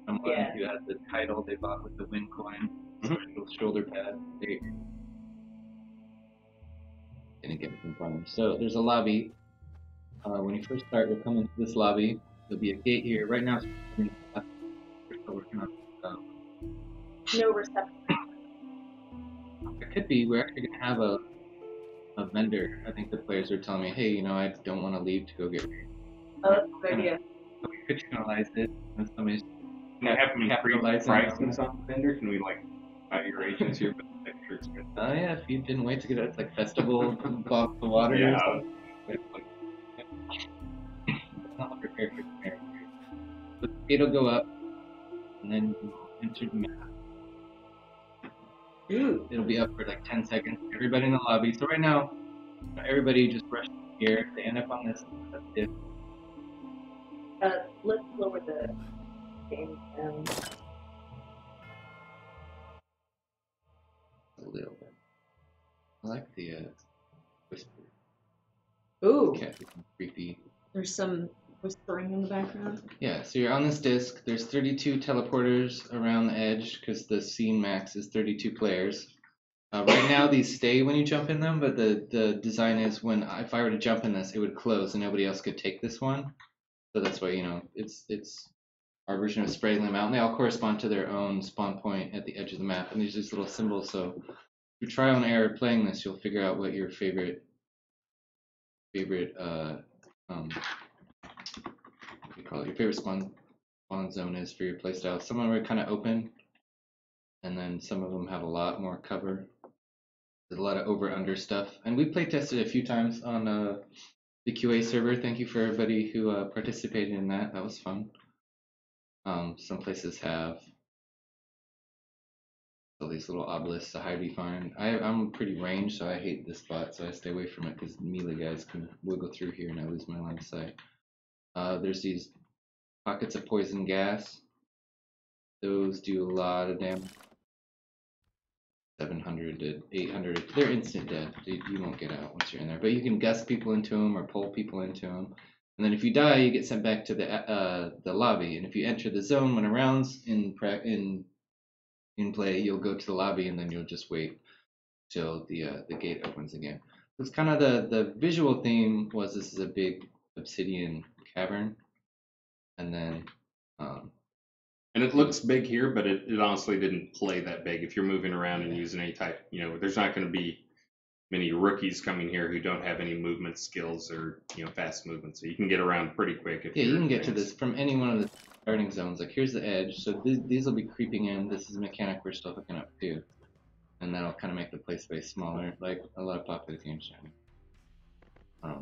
S6: I'm
S1: Yeah.
S6: to the title they bought with the win coin, little shoulder pad. Gonna get it in front of them. So there's a lobby. When you first start, you'll come into this lobby. There'll be a gate here. Right now, we're still working on.
S1: No reception.
S6: It could be. We're actually gonna have a vendor. I think the players are telling me, hey, I don't want to leave to go get.
S1: Oh, that's a good idea.
S6: So we fictionalize it, and somebody's.
S4: Can I have any free
S6: Capitalizing
S4: prices on the vendor? Can we buy your agents here for the extra expense?
S6: Oh yeah, if you didn't wait to get it, it's like festival box of water.
S4: Yeah.
S6: Or something. Not prepared for the fair. The gate will go up, and then you enter the map.
S1: Ooh.
S6: It'll be up for like 10 seconds. Everybody in the lobby. So right now, everybody just rushes here. They end up on this.
S1: Let's lower the game down.
S6: A little bit. I like the whisper.
S1: Ooh,
S6: Cat looking creepy.
S1: there's some whispering in the background.
S6: Yeah, so you're on this disc. There's 32 teleporters around the edge because the scene max is 32 players. Right now these stay when you jump in them, but the design is if I were to jump in this, it would close and nobody else could take this one. So that's why it's our version of spreading them out, and they all correspond to their own spawn point at the edge of the map. And there's these little symbols. So through trial and error playing this, you'll figure out what your favorite what do you call it? Your favorite spawn zone is for your playstyle. Some of them are kind of open, and then some of them have a lot more cover. There's a lot of over/under stuff, and we play tested a few times on the QA server. Thank you for everybody who participated in that. That was fun. Some places have all these little obelisks to hide behind. I'm pretty ranged, so I hate this spot, so I stay away from it because melee guys can wiggle through here and I lose my line of sight. There's these pockets of poison gas. Those do a lot of damage. 700 to 800. They're instant dead. You won't get out once you're in there. But you can gust people into them or pull people into them. And then if you die, you get sent back to the lobby. And if you enter the zone when a round's in play, you'll go to the lobby and then you'll just wait till the gate opens again. So it's kind of the visual theme was this is a big obsidian cavern, and then
S4: And it looks big here, but it honestly didn't play that big. If you're moving around and using any type, there's not going to be many rookies coming here who don't have any movement skills or fast movement. So you can get around pretty quick. If
S6: you can get to this from any one of the starting zones. Like here's the edge, so these will be creeping in. This is a mechanic we're still hooking up to, and that'll kind of make the play space smaller, like a lot of popular games do.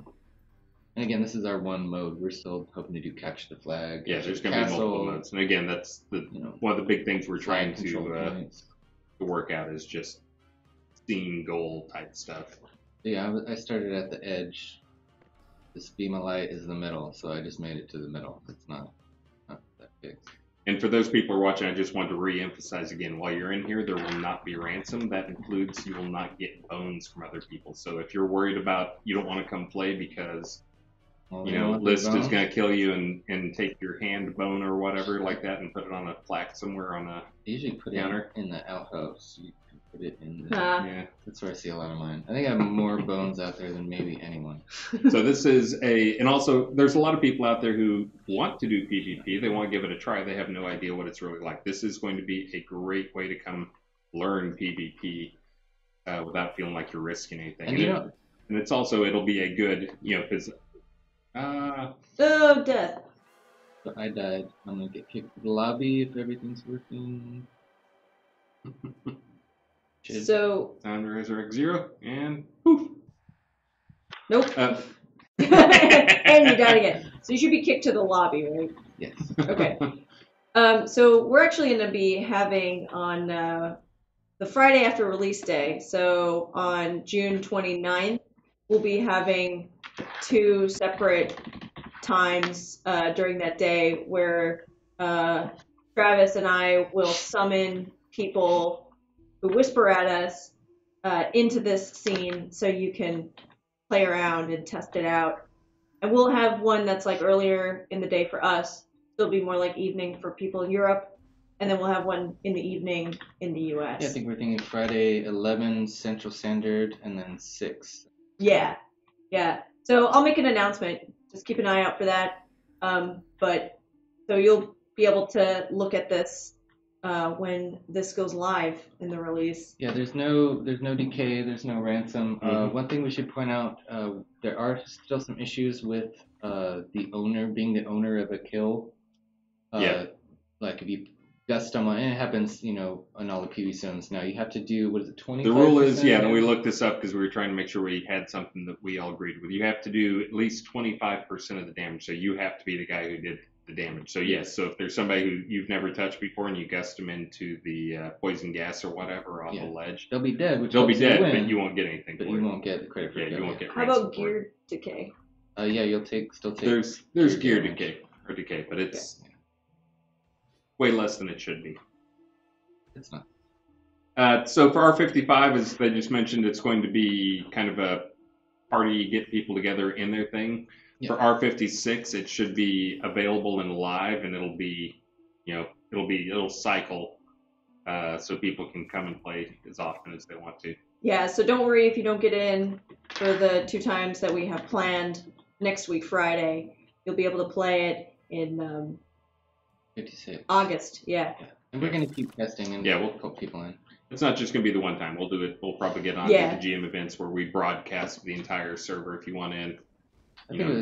S6: And again, this is our one mode. We're still hoping to do capture the flag.
S4: Yeah, there's going to be multiple modes, and again, that's one of the big things we're trying to work out is just scene goal type stuff.
S6: Yeah, I started at the edge. This beam of light is the middle, so I just made it to the middle. It's not that big.
S4: And for those people who are watching, I just wanted to re-emphasize again, while you're in here, there will not be ransom. That includes you will not get bones from other people. So if you're worried about, you don't want to come play because List is going to kill you and take your hand bone or whatever like that and put it on a plaque somewhere on a
S6: usually put
S4: counter.
S6: It in the outhouse. You can put it in the...
S4: Yeah.
S6: That's where I see a lot of mine. I think I have more bones out there than maybe anyone.
S4: So this is and also there's a lot of people out there who want to do PvP. They want to give it a try. They have no idea what it's really like. This is going to be a great way to come learn PvP without feeling like you're risking anything. And it's also, it'll be a good, because...
S1: Oh, death.
S6: So I died. I'm going to get kicked to the lobby if everything's working.
S1: So...
S4: Time to resurrect 0, and poof.
S1: Nope. And you died again. So you should be kicked to the lobby, right?
S6: Yes.
S1: Okay. So we're actually going to be having on the Friday after release day, so on June 29th, we'll be having 2 separate times during that day where Travis and I will summon people who whisper at us into this scene so you can play around and test it out. And we'll have one that's like earlier in the day for us. It'll be more like evening for people in Europe. and then we'll have one in the evening in the U.S.
S6: Yeah, I think we're thinking Friday 11 Central Standard and then 6.
S1: Yeah, yeah. So I'll make an announcement. Just keep an eye out for that. But so you'll be able to look at this when this goes live in the release.
S6: Yeah, there's no decay, there's no ransom. One thing we should point out, there are still some issues with the owner being the owner of a kill.
S4: Yeah.
S6: Like if you gust someone, and it happens, you know, on all the PV zones now. You have to do, what is it, 25%?
S4: The rule is, yeah, and we looked this up because we were trying to make sure we had something that we all agreed with. You have to do at least 25% of the damage, so you have to be the guy who did the damage. So yes, so if there's somebody who you've never touched before and you gust them into the poison gas or whatever off the ledge,
S6: they'll be dead.
S4: they'll be dead,
S6: win,
S4: but you won't get anything.
S6: But
S4: for
S6: you
S4: it.
S6: won't get the credit for it.
S4: Yeah, you won't get.
S1: How about gear decay?
S6: Yeah, you'll still take.
S4: There's gear decay, but it's way less than it should be.
S6: It's not.
S4: So for R55, as they just mentioned, it's going to be kind of a party, get people together in their thing.
S6: Yeah.
S4: For R56, it should be available and live, and it'll be, you know, it'll cycle, so people can come and play as often as they want to.
S1: Yeah, so don't worry if you don't get in for the 2 times that we have planned next week, Friday. You'll be able to play it in
S6: 56.
S1: August, yeah.
S6: And we're going to keep testing and we'll put people in.
S4: It's not just going to be the one time. We'll do it. We'll probably get on to the GM events where we broadcast the entire server. If you want in,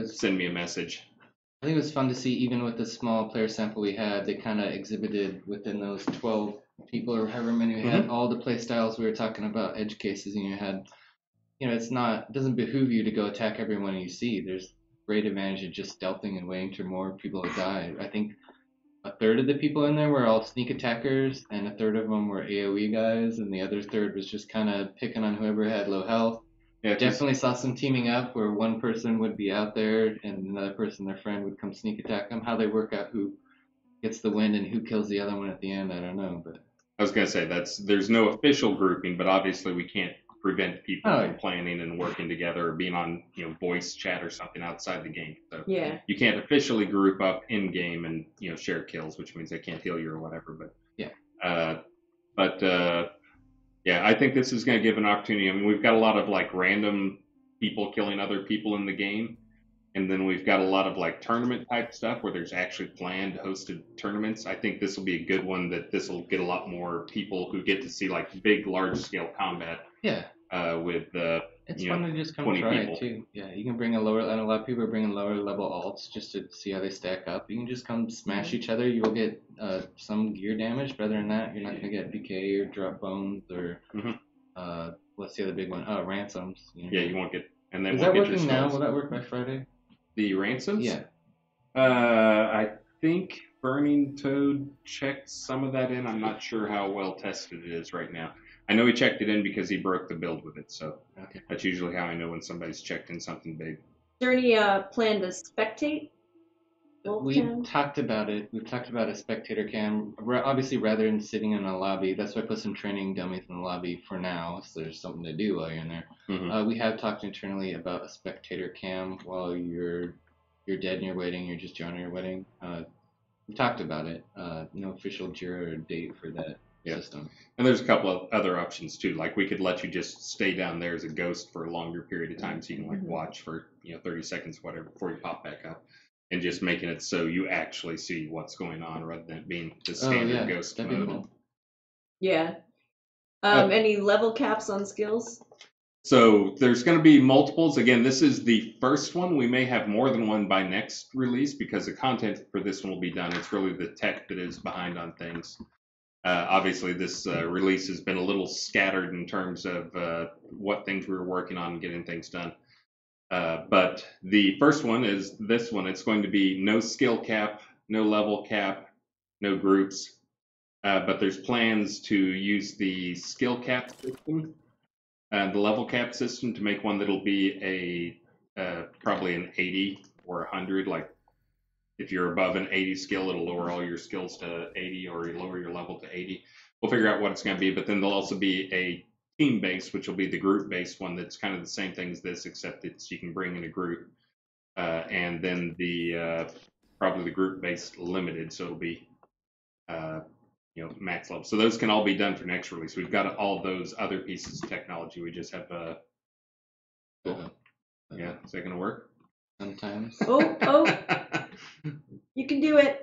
S4: send me a message.
S6: I think it was fun to see, even with the small player sample we had, they kind of exhibited within those 12 people or however many we had, all the play styles we were talking about, edge cases in your head. You know, it doesn't behoove you to go attack everyone you see. There's great advantage of just stealthing and waiting till more people die. I think a third of the people in there were all sneak attackers, and a third of them were AoE guys, and the other third was just kind of picking on whoever had low health. Yeah, definitely saw some teaming up where one person would be out there and another person, their friend, would come sneak attack them. How they work out who gets the win and who kills the other one at the end, I don't know. But
S4: I was gonna say there's no official grouping, but obviously we can't prevent people from planning and working together or being on voice chat or something outside the game. So you can't officially group up in game and share kills, which means they can't heal you or whatever. But I think this is going to give an opportunity. I mean, we've got a lot of like random people killing other people in the game, and then we've got a lot of like tournament type stuff where there's actually planned hosted tournaments. I think this will be a good one. That this will get a lot more people who get to see like big, large scale combat.
S6: Yeah.
S4: With
S6: it's fun to just come
S4: 20
S6: try
S4: people.
S6: It too. Yeah, you can bring and a lot of people are bringing lower level alts just to see how they stack up. You can just come smash each other. You will get some gear damage, but other than that, you're not gonna get BK or drop bones or what's the other big one? Oh, ransoms.
S4: Yeah, you won't get. And then
S6: is that working now? Will that work by Friday?
S4: The ransoms?
S6: Yeah.
S4: I think Burning Toad checked some of that in. I'm not sure how well tested it is right now. I know he checked it in because he broke the build with it, so that's usually how I know when somebody's checked in something big.
S1: Is there any plan to spectate?
S6: We've talked about it. We've talked about a spectator cam. Obviously, rather than sitting in a lobby, that's why I put some training dummies in the lobby for now, so there's something to do while you're in there. We have talked internally about a spectator cam while you're dead and you're waiting, you're just joining your wedding. We've talked about it. No official Jira or date for that. System.
S4: And there's a couple of other options too. Like we could let you just stay down there as a ghost for a longer period of time, so you can like watch for 30 seconds, whatever, before you pop back up, and just making it so you actually see what's going on rather than it being the standard ghost mode.
S6: Cool.
S1: Yeah. Any level caps on skills?
S4: So there's going to be multiples. Again, this is the first one. We may have more than one by next release because the content for this one will be done. It's really the tech that is behind on things. Obviously, this release has been a little scattered in terms of what things we were working on and getting things done. But the first one is this one. It's going to be no skill cap, no level cap, no groups. But there's plans to use the skill cap system and the level cap system to make one that'll be probably an 80 or 100, like. If you're above an 80 skill, it'll lower all your skills to 80, or you lower your level to 80. We'll figure out what it's going to be, but then there'll also be a team-based, which will be the group-based one that's kind of the same thing as this, except you can bring in a group. And then probably the group-based limited, so it'll be max level. So those can all be done for next release. We've got all those other pieces of technology. We just have yeah, is that gonna work?
S6: Sometimes.
S1: Oh, you can do it.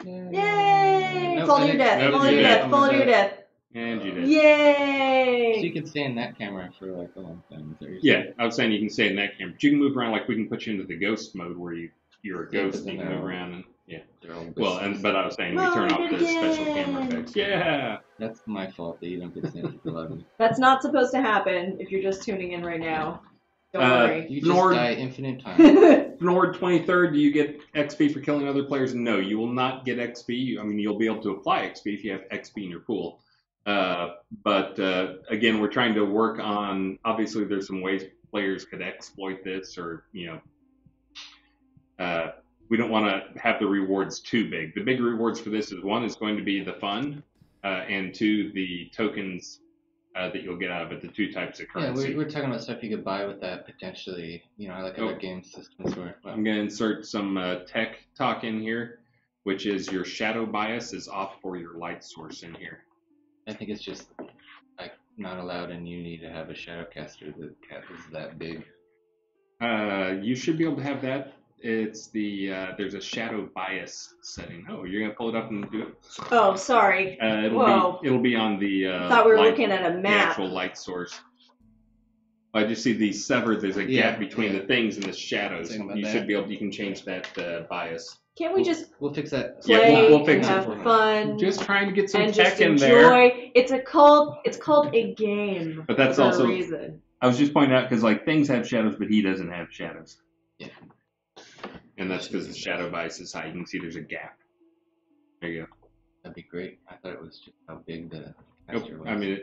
S1: Yay!
S6: Nope,
S1: Fall to your death.
S4: Nope,
S1: Fall to
S4: you
S1: your
S4: did.
S1: death. Fall to your death.
S4: And you did.
S6: So
S1: Yay!
S6: you can stay in that camera for like a long time. Is that what you're
S4: Yeah,
S6: saying?
S4: I was saying you can stay in that camera, but you can move around. Like we can put you into the ghost mode where you're a
S6: Yeah,
S4: ghost
S6: but
S4: and you
S6: then
S4: can move
S6: they're
S4: around and yeah.
S6: They're all
S4: Well,
S6: whistles.
S4: but I was saying we
S1: Mom,
S4: turn
S1: we
S4: off
S1: did
S4: the
S1: it
S4: special camera
S1: again.
S4: effects. Yeah.
S6: That's my fault that you don't get to see people loving.
S1: That's not supposed to happen if you're just tuning in right now. Don't worry.
S6: You just
S4: Nord-
S6: die infinite times.
S4: Nord 23rd, do you get XP for killing other players? No, you will not get XP. I mean, you'll be able to apply XP if you have XP in your pool. But again, we're trying to work on. Obviously, there's some ways players could exploit this, or we don't want to have the rewards too big. The big rewards for this is one is going to be the fund, and two the tokens that you'll get out of it. The two types of
S6: Yeah,
S4: currency.
S6: we're talking about stuff you could buy with that potentially. I like other game systems where.
S4: I'm going to insert some tech talk in here, which is your shadow bias is off for your light source in here.
S6: I think it's just like not allowed, and you need to have a shadowcaster that is that big.
S4: You should be able to have that. It's there's a shadow bias setting. Oh, you're gonna pull it up and do it.
S1: Oh, sorry. Whoa.
S4: It'll be on the.
S1: I thought we were looking at a
S4: The
S1: map.
S4: actual light source. I just see the severed. There's a gap between the things and the shadows. You should be able. You can change that bias.
S1: Can't we just
S6: We'll fix that.
S1: play
S4: Yeah, we'll fix
S1: and
S4: it.
S1: have fun
S4: Just trying to get some
S1: and
S4: tech
S1: just
S4: in
S1: enjoy?
S4: there.
S1: It's called a game.
S4: But that's
S1: for
S4: also.
S1: a reason.
S4: I was just pointing out because like things have shadows, but he doesn't have shadows.
S6: Yeah.
S4: And that's because the shadow bias is high. You can see there's a gap. There you go.
S6: That'd be great. I thought it was just how big the
S4: Nope.
S6: caster was.
S4: I mean,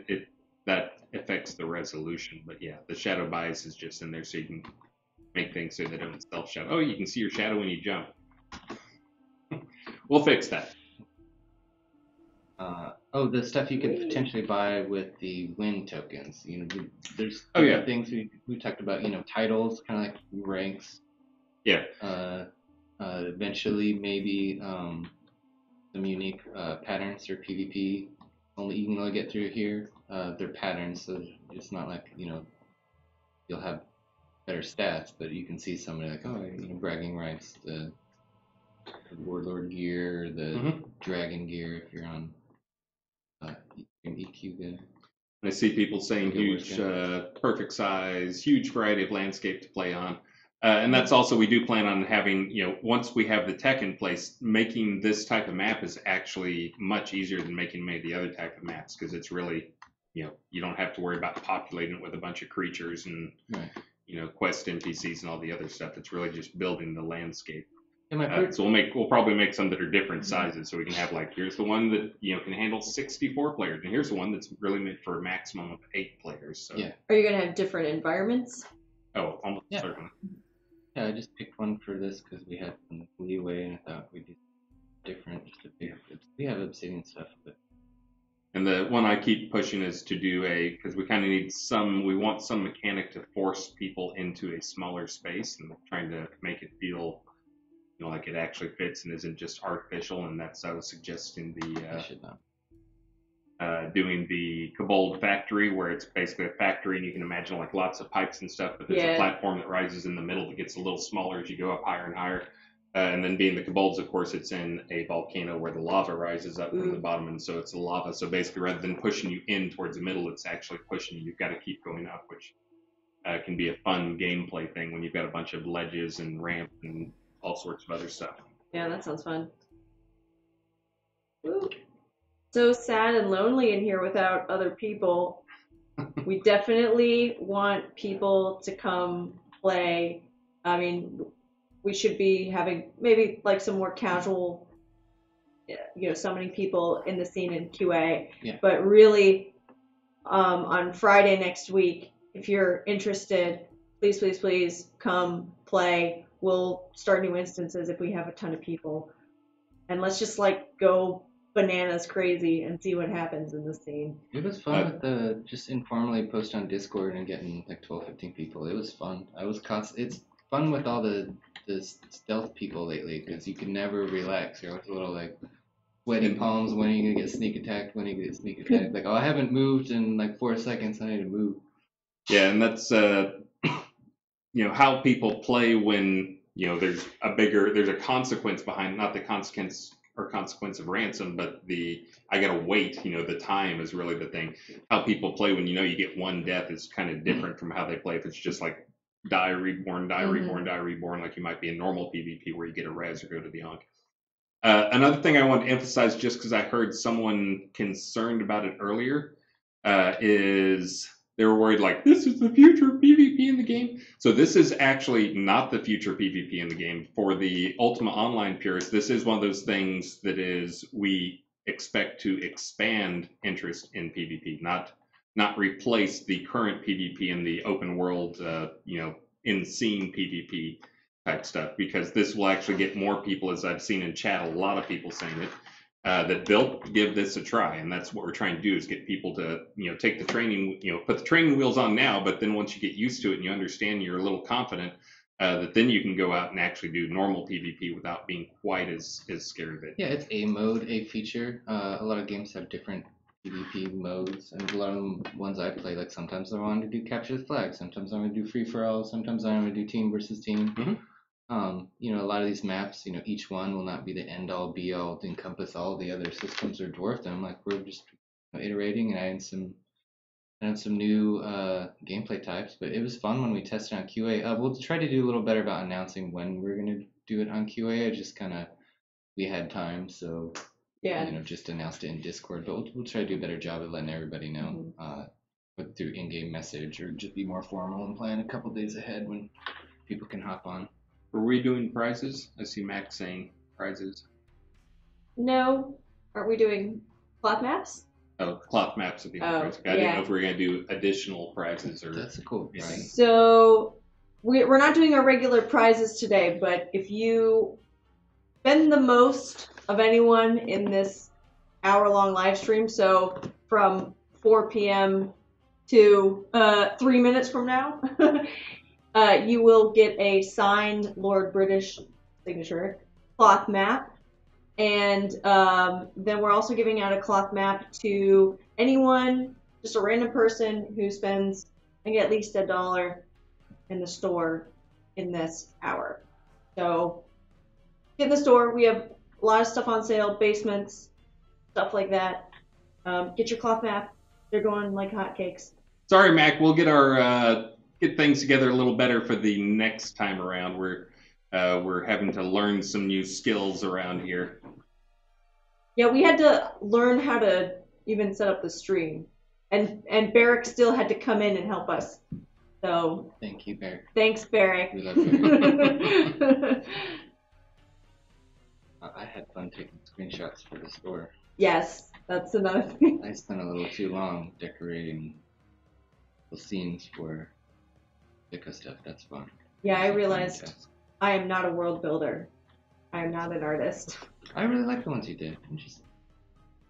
S4: that affects the resolution, but yeah, the shadow bias is just in there so you can make things so they don't self-shadow. Oh, you can see your shadow when you jump. We'll fix that.
S6: The stuff you could potentially buy with the win tokens. There's things we talked about. Titles, kind of like ranks.
S4: Yeah.
S6: Eventually, maybe some unique patterns or PvP. You can only get through here. They're patterns, so it's not like you'll have better stats, but you can see somebody like bragging rights, the warlord gear, the dragon gear if you're on an EQ guy.
S4: I see people saying huge, perfect size, huge variety of landscape to play on. And that's also, we do plan on having, once we have the tech in place, making this type of map is actually much easier than making many of the other type of maps because it's really, you don't have to worry about populating it with a bunch of creatures and, quest NPCs and all the other stuff. It's really just building the landscape. So we'll probably make some that are different sizes, so we can have here's the one that can handle 64 players, and here's the one that's really meant for a maximum of 8 players. So.
S6: Yeah.
S1: Are you gonna have different environments?
S4: Oh, almost certainly.
S6: Yeah, I just picked one for this because we had some leeway, and I thought we'd do different. We have Obsidian stuff, but.
S4: And the one I keep pushing is to do because we kind of need we want some mechanic to force people into a smaller space, and trying to make it feel like it actually fits and isn't just artificial, and that's I was suggesting doing the Kobold factory, where it's basically a factory and you can imagine lots of pipes and stuff, but there's a platform that rises in the middle that gets a little smaller as you go up higher and higher. And then being the Kobolds, of course, it's in a volcano where the lava rises up from the bottom, and so it's the lava. So basically, rather than pushing you in towards the middle, it's actually pushing you. You've got to keep going up, which can be a fun gameplay thing when you've got a bunch of ledges and ramp and all sorts of other stuff.
S1: Yeah, that sounds fun. Ooh. So sad and lonely in here without other people. We definitely want people to come play. I mean, we should be having maybe some more casual, summoning people in the scene in QA.
S6: Yeah.
S1: But really, on Friday next week, if you're interested, please, please, please come play. We'll start new instances if we have a ton of people. And let's just go bananas crazy and see what happens in the scene.
S6: It was fun with just informally post on Discord and getting 12, 15 people. It was fun. It's fun with all the stealth people lately because you can never relax. You're always a little sweaty palms. When are you gonna get sneak attacked? When are you gonna get sneak attacked? Like, oh, I haven't moved in like 4 seconds. I need to move.
S4: Yeah, and that's how people play when there's a consequence behind, not the consequence of ransom, but I gotta wait. The time is really the thing. How people play when you get one death is kind of different from how they play if it's just like die, reborn, die, reborn, die, reborn, like you might be in normal PvP where you get a res or go to the Ankh. Another thing I want to emphasize, just because I heard someone concerned about it earlier, is they were worried like, this is the future of PvP in the game. So this is actually not the future of PvP in the game. For the Ultima Online purists, this is one of those things that we expect to expand interest in PvP, not replace the current PvP in the open world, in scene PvP type stuff, because this will actually get more people, as I've seen in chat, a lot of people saying it, that they'll give this a try. And that's what we're trying to do, is get people to, take the training, put the training wheels on now, but then once you get used to it and you understand, you're a little confident, that then you can go out and actually do normal PvP without being quite as scared of it.
S6: Yeah, it's a mode, a feature. A lot of games have different PvP modes, and a lot of them ones I play, like sometimes I want to do capture the flag, sometimes I want to do free for all, sometimes I want to do team versus team.
S4: Mm-hmm.
S6: A lot of these maps, each one will not be the end all be all to encompass all the other systems or dwarf them. Like, we're just iterating and adding some new gameplay types. But it was fun when we tested on QA. We'll try to do a little better about announcing when we're gonna do it on QA. We had time, so just announced it in Discord. But we'll try to do a better job of letting everybody know, through in-game message, or just be more formal and plan a couple days ahead when people can hop on.
S4: Are we doing prizes? I see Max saying prizes.
S1: No. Aren't we doing cloth maps?
S4: Oh, cloth maps would be the prize. I didn't know if we were going to do additional prizes or.
S6: That's a cool prize.
S1: So we're not doing our regular prizes today, but if you spend the most of anyone in this hour-long live stream, so from 4 p.m. to 3 minutes from now, you will get a signed Lord British signature cloth map. And then we're also giving out a cloth map to anyone, just a random person who spends, I think, at least $1 in the store in this hour. So get in the store. We have a lot of stuff on sale, basements, stuff like that. Get your cloth map. They're going like hotcakes.
S4: Sorry, Mac. We'll get things together a little better for the next time around. We're having to learn some new skills around here.
S1: Yeah, we had to learn how to even set up the stream, and Barrick still had to come in and help us. So
S6: thank you, Barrick.
S1: Thanks, Barrick.
S6: We love Barrick. I had fun taking screenshots for the store.
S1: Yes, that's another thing.
S6: I spent a little too long decorating the scenes for Vika stuff. That's fun.
S1: Yeah, I realized I am not a world builder. I am not an artist.
S6: I really like the ones you did. Interesting.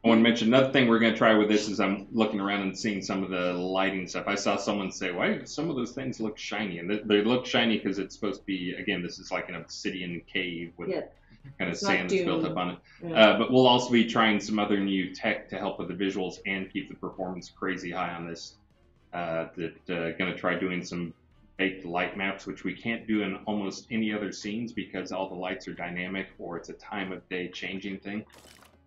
S4: I want to mention another thing we're going to try with this is I'm looking around and seeing some of the lighting stuff. I saw someone say, why do some of those things look shiny? And they look shiny because it's supposed to be, again, this is like an obsidian cave with kind of sand that's built up on it. Yeah. But we'll also be trying some other new tech to help with the visuals and keep the performance crazy high on this. Going to try doing some baked light maps, which we can't do in almost any other scenes because all the lights are dynamic or it's a time of day changing thing.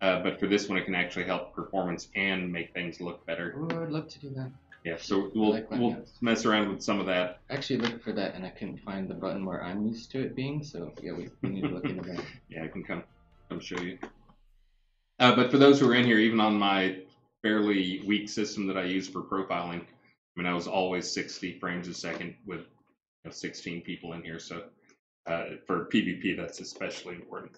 S4: But for this one, it can actually help performance and make things look better.
S6: Oh, I'd love to do that.
S4: Yeah, so we'll mess around with some of that.
S6: I actually looked for that and I couldn't find the button where I'm used to it being, so yeah, we need to look into that.
S4: Yeah, I can come show you. But for those who are in here, even on my fairly weak system that I use for profiling, I mean, I was always 60 frames a second with 16 people in here, so for PvP, that's especially important.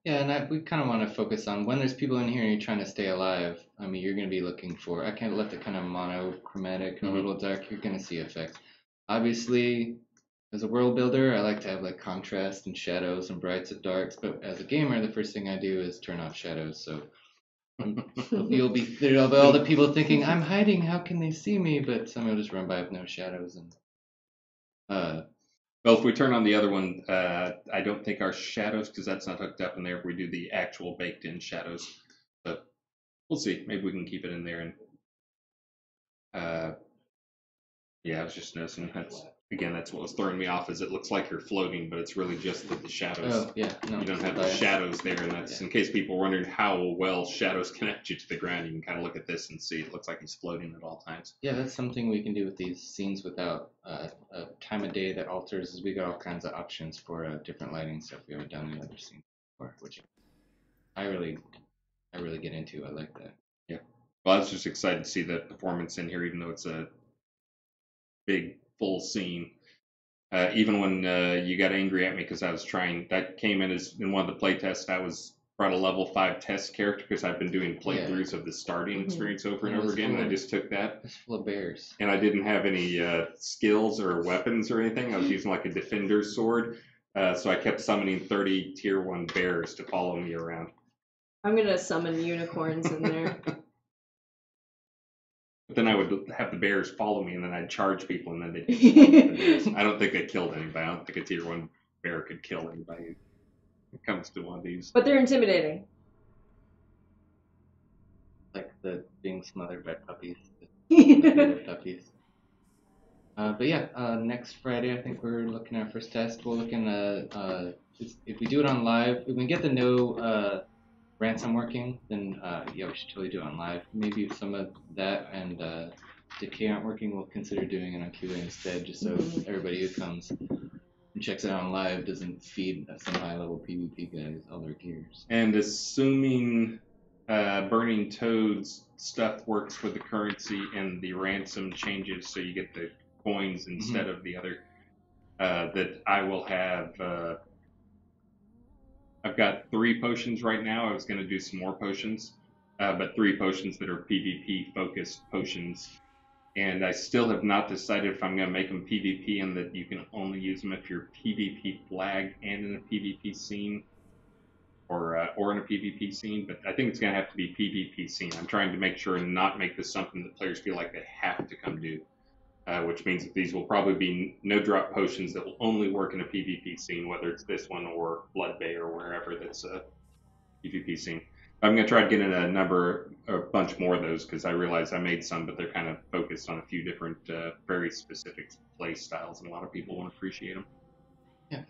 S6: Yeah, and we kind of want to focus on when there's people in here and you're trying to stay alive. I mean, you're going to be looking for, I kind of left it kind of monochromatic and a little dark. You're going to see effects. Obviously, as a world builder, I like to have like contrast and shadows and brights and darks. But as a gamer, the first thing I do is turn off shadows. So there'll be all the people thinking, I'm hiding, how can they see me? But someone will just run by with no shadows. And
S4: well, if we turn on the other one, I don't think our shadows, because that's not hooked up in there, if we do the actual baked-in shadows, we'll see. Maybe we can keep it in there. And yeah, I was just noticing that's what was throwing me off. Is it looks like you're floating, but it's really just the shadows.
S6: Oh yeah, no.
S4: You don't have the shadows there, and that's in case people are wondering how well shadows connect you to the ground. You can kind of look at this and see it looks like he's floating at all times.
S6: Yeah, that's something we can do with these scenes without a time of day that alters. Is we got all kinds of options for different lighting stuff we haven't done in other scenes before, which I really get into. I like that.
S4: Yeah. Well, I was just excited to see the performance in here, even though it's a big full scene. Even when you got angry at me because I was trying, that came in as in one of the play tests. I brought a level 5 test character because I've been doing playthroughs of the starting experience over and over again, and I just took that.
S6: It's full of bears.
S4: And I didn't have any skills or weapons or anything. I was using like a defender's sword, so I kept summoning 30 tier 1 bears to follow me around.
S1: I'm gonna summon unicorns in there.
S4: But then I would have the bears follow me, and then I'd charge people, and then they'd the bears. I don't think they killed anybody. I don't think a tier 1 bear could kill anybody when it comes to one of these.
S1: But they're intimidating.
S6: Like the being smothered by puppies. The puppies. But yeah, next Friday I think we're looking at our first test. We're looking if we do it on live, if we can get the no ransom working, then yeah, we should totally do it on live. Maybe if some of that and decay aren't working, we'll consider doing it on QA instead, just so everybody who comes and checks it out on live doesn't feed some high-level PvP guys all their gears.
S4: And assuming Burning Toad's stuff works with the currency and the ransom changes, so you get the coins instead of the other, that I will have. I've got 3 potions right now. I was going to do some more potions, but 3 potions that are PvP-focused potions. And I still have not decided if I'm going to make them PvP and that you can only use them if you're PvP flagged and in a PvP scene, or in a PvP scene. But I think it's going to have to be PvP scene. I'm trying to make sure and not make this something that players feel like they have to come do. Which means that these will probably be no-drop potions that will only work in a PvP scene, whether it's this one or Blood Bay or wherever that's a PvP scene. I'm going to try to get in a bunch more of those, because I realize I made some, but they're kind of focused on a few different, very specific play styles, and a lot of people won't appreciate them.
S6: Yeah.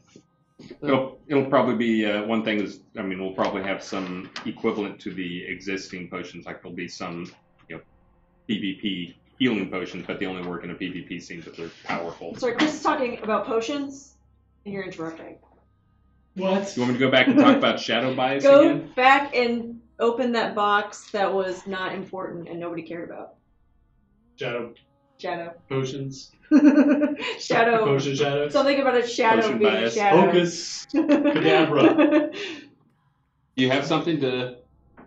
S4: It'll probably be, one thing is, I mean, we'll probably have some equivalent to the existing potions, like there'll be some, PvP healing potions, but they only work in a PvP scene, but they're powerful.
S1: Sorry, Chris is talking about potions, and you're interrupting.
S2: What?
S4: You want me to go back and talk about shadow bias
S1: Go
S4: again?
S1: back and open that box that was not important and nobody cared about.
S2: Shadow
S1: Shadow.
S2: potions.
S1: Shadow.
S2: Potion shadows.
S1: Something about a shadow
S4: Potion
S1: being
S4: bias.
S1: a shadow.
S2: Focus. Cadabra.
S4: You have something to...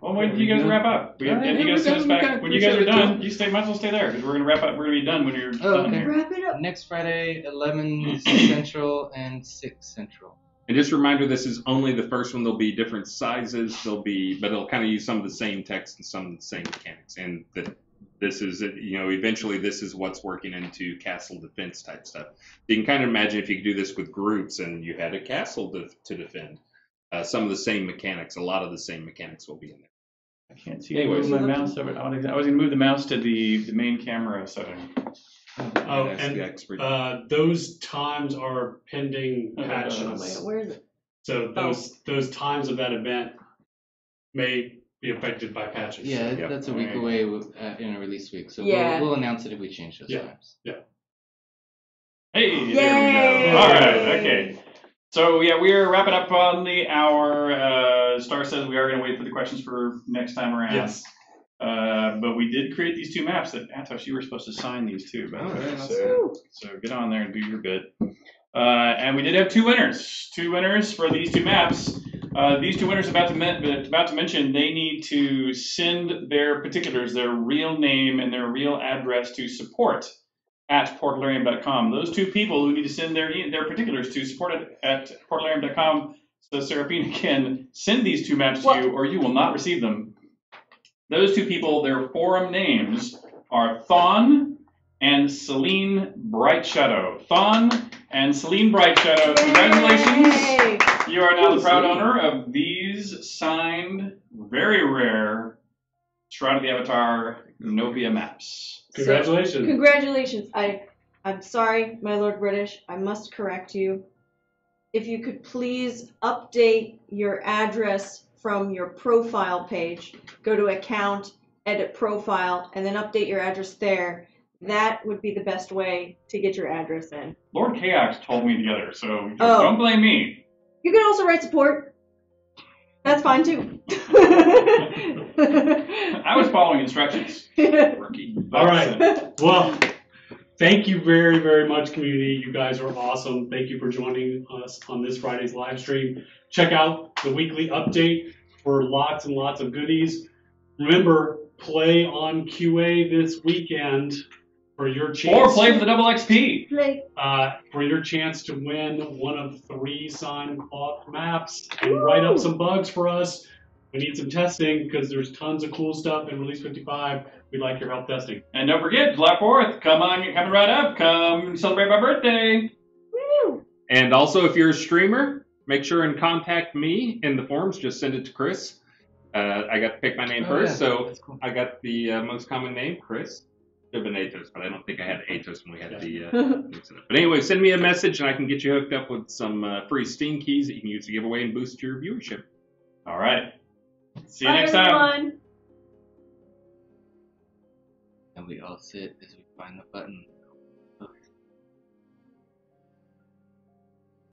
S3: Well, when do you guys wrap up? You guys send us back. When you guys are done, you might as well stay there, because we're going to wrap up. We're going to be done when you're done
S6: okay.
S3: here.
S1: Wrap it up.
S6: Next Friday, 11 Central and 6 Central.
S4: And just a reminder, this is only the first one. There'll be different sizes. But it'll kind of use some of the same text and some of the same mechanics. And this is, eventually this is what's working into castle defense type stuff. You can kind of imagine if you could do this with groups and you had a castle to defend. Some of the same mechanics, a lot of the same mechanics will be in there.
S3: I can't see moving my mouse over. I was going to move the mouse to the main camera setting.
S2: Oh, and those times are pending patches.
S1: Wait, where is it?
S2: So those times of that event may be affected by patches.
S6: Yeah,
S2: So,
S6: that's a week away in a release week. So
S1: Yeah.
S6: we'll announce it if we change those times.
S2: Yeah.
S3: Hey, there we go. All right, okay. So yeah, we are wrapping up on the hour. Star says we are going to wait for the questions for next time around.
S2: Yes.
S3: But we did create these 2 maps that Atos, you were supposed to sign these too. By the way. So get on there and do your bit. And we did have 2 winners. 2 winners for these 2 maps. These 2 winners about to mention, they need to send their particulars, their real name and their real address to support@portalarium.com. Those 2 people who need to send their particulars to support@portalarium.com, so Serafina can send these 2 maps to you, or you will not receive them. Those 2 people, their forum names are Thon and Celine Brightshadow. Thon and Celine Brightshadow, congratulations!
S1: Yay!
S3: You are now the proud owner of these signed, very rare Shroud of the Avatar, Novia Maps.
S2: Congratulations.
S1: Congratulations. I'm sorry, my Lord British. I must correct you. If you could please update your address from your profile page, go to account, edit profile, and then update your address there. That would be the best way to get your address in.
S3: Lord Chaos told me the other, so
S1: Oh.
S3: don't blame me.
S1: You can also write support. That's fine too.
S3: I was following instructions. Rookie.
S2: All right. Well, thank you very, very much, community. You guys are awesome. Thank you for joining us on this Friday's live stream. Check out the weekly update for lots and lots of goodies. Remember, play on QA this weekend for your chance.
S3: Or play for the double XP.
S1: Play.
S2: For your chance to win one of 3 signed cloth maps and write up some bugs for us. We need some testing because there's tons of cool stuff in Release 55. We'd like your help testing.
S3: And don't forget, July 4th, coming right up. Come celebrate my birthday.
S1: Woo!
S4: And also, if you're a streamer, make sure and contact me in the forums. Just send it to Chris. I got to pick my name first, so
S6: Cool.
S4: I got the most common name, Chris. Should have been Atos, but I don't think I had Atos when we had the mix it up. But anyway, send me a message and I can get you hooked up with some free Steam keys that you can use to give away and boost your viewership.
S3: All right. See you
S1: Bye,
S3: next time.
S1: everyone.
S6: And we all sit as we find the button.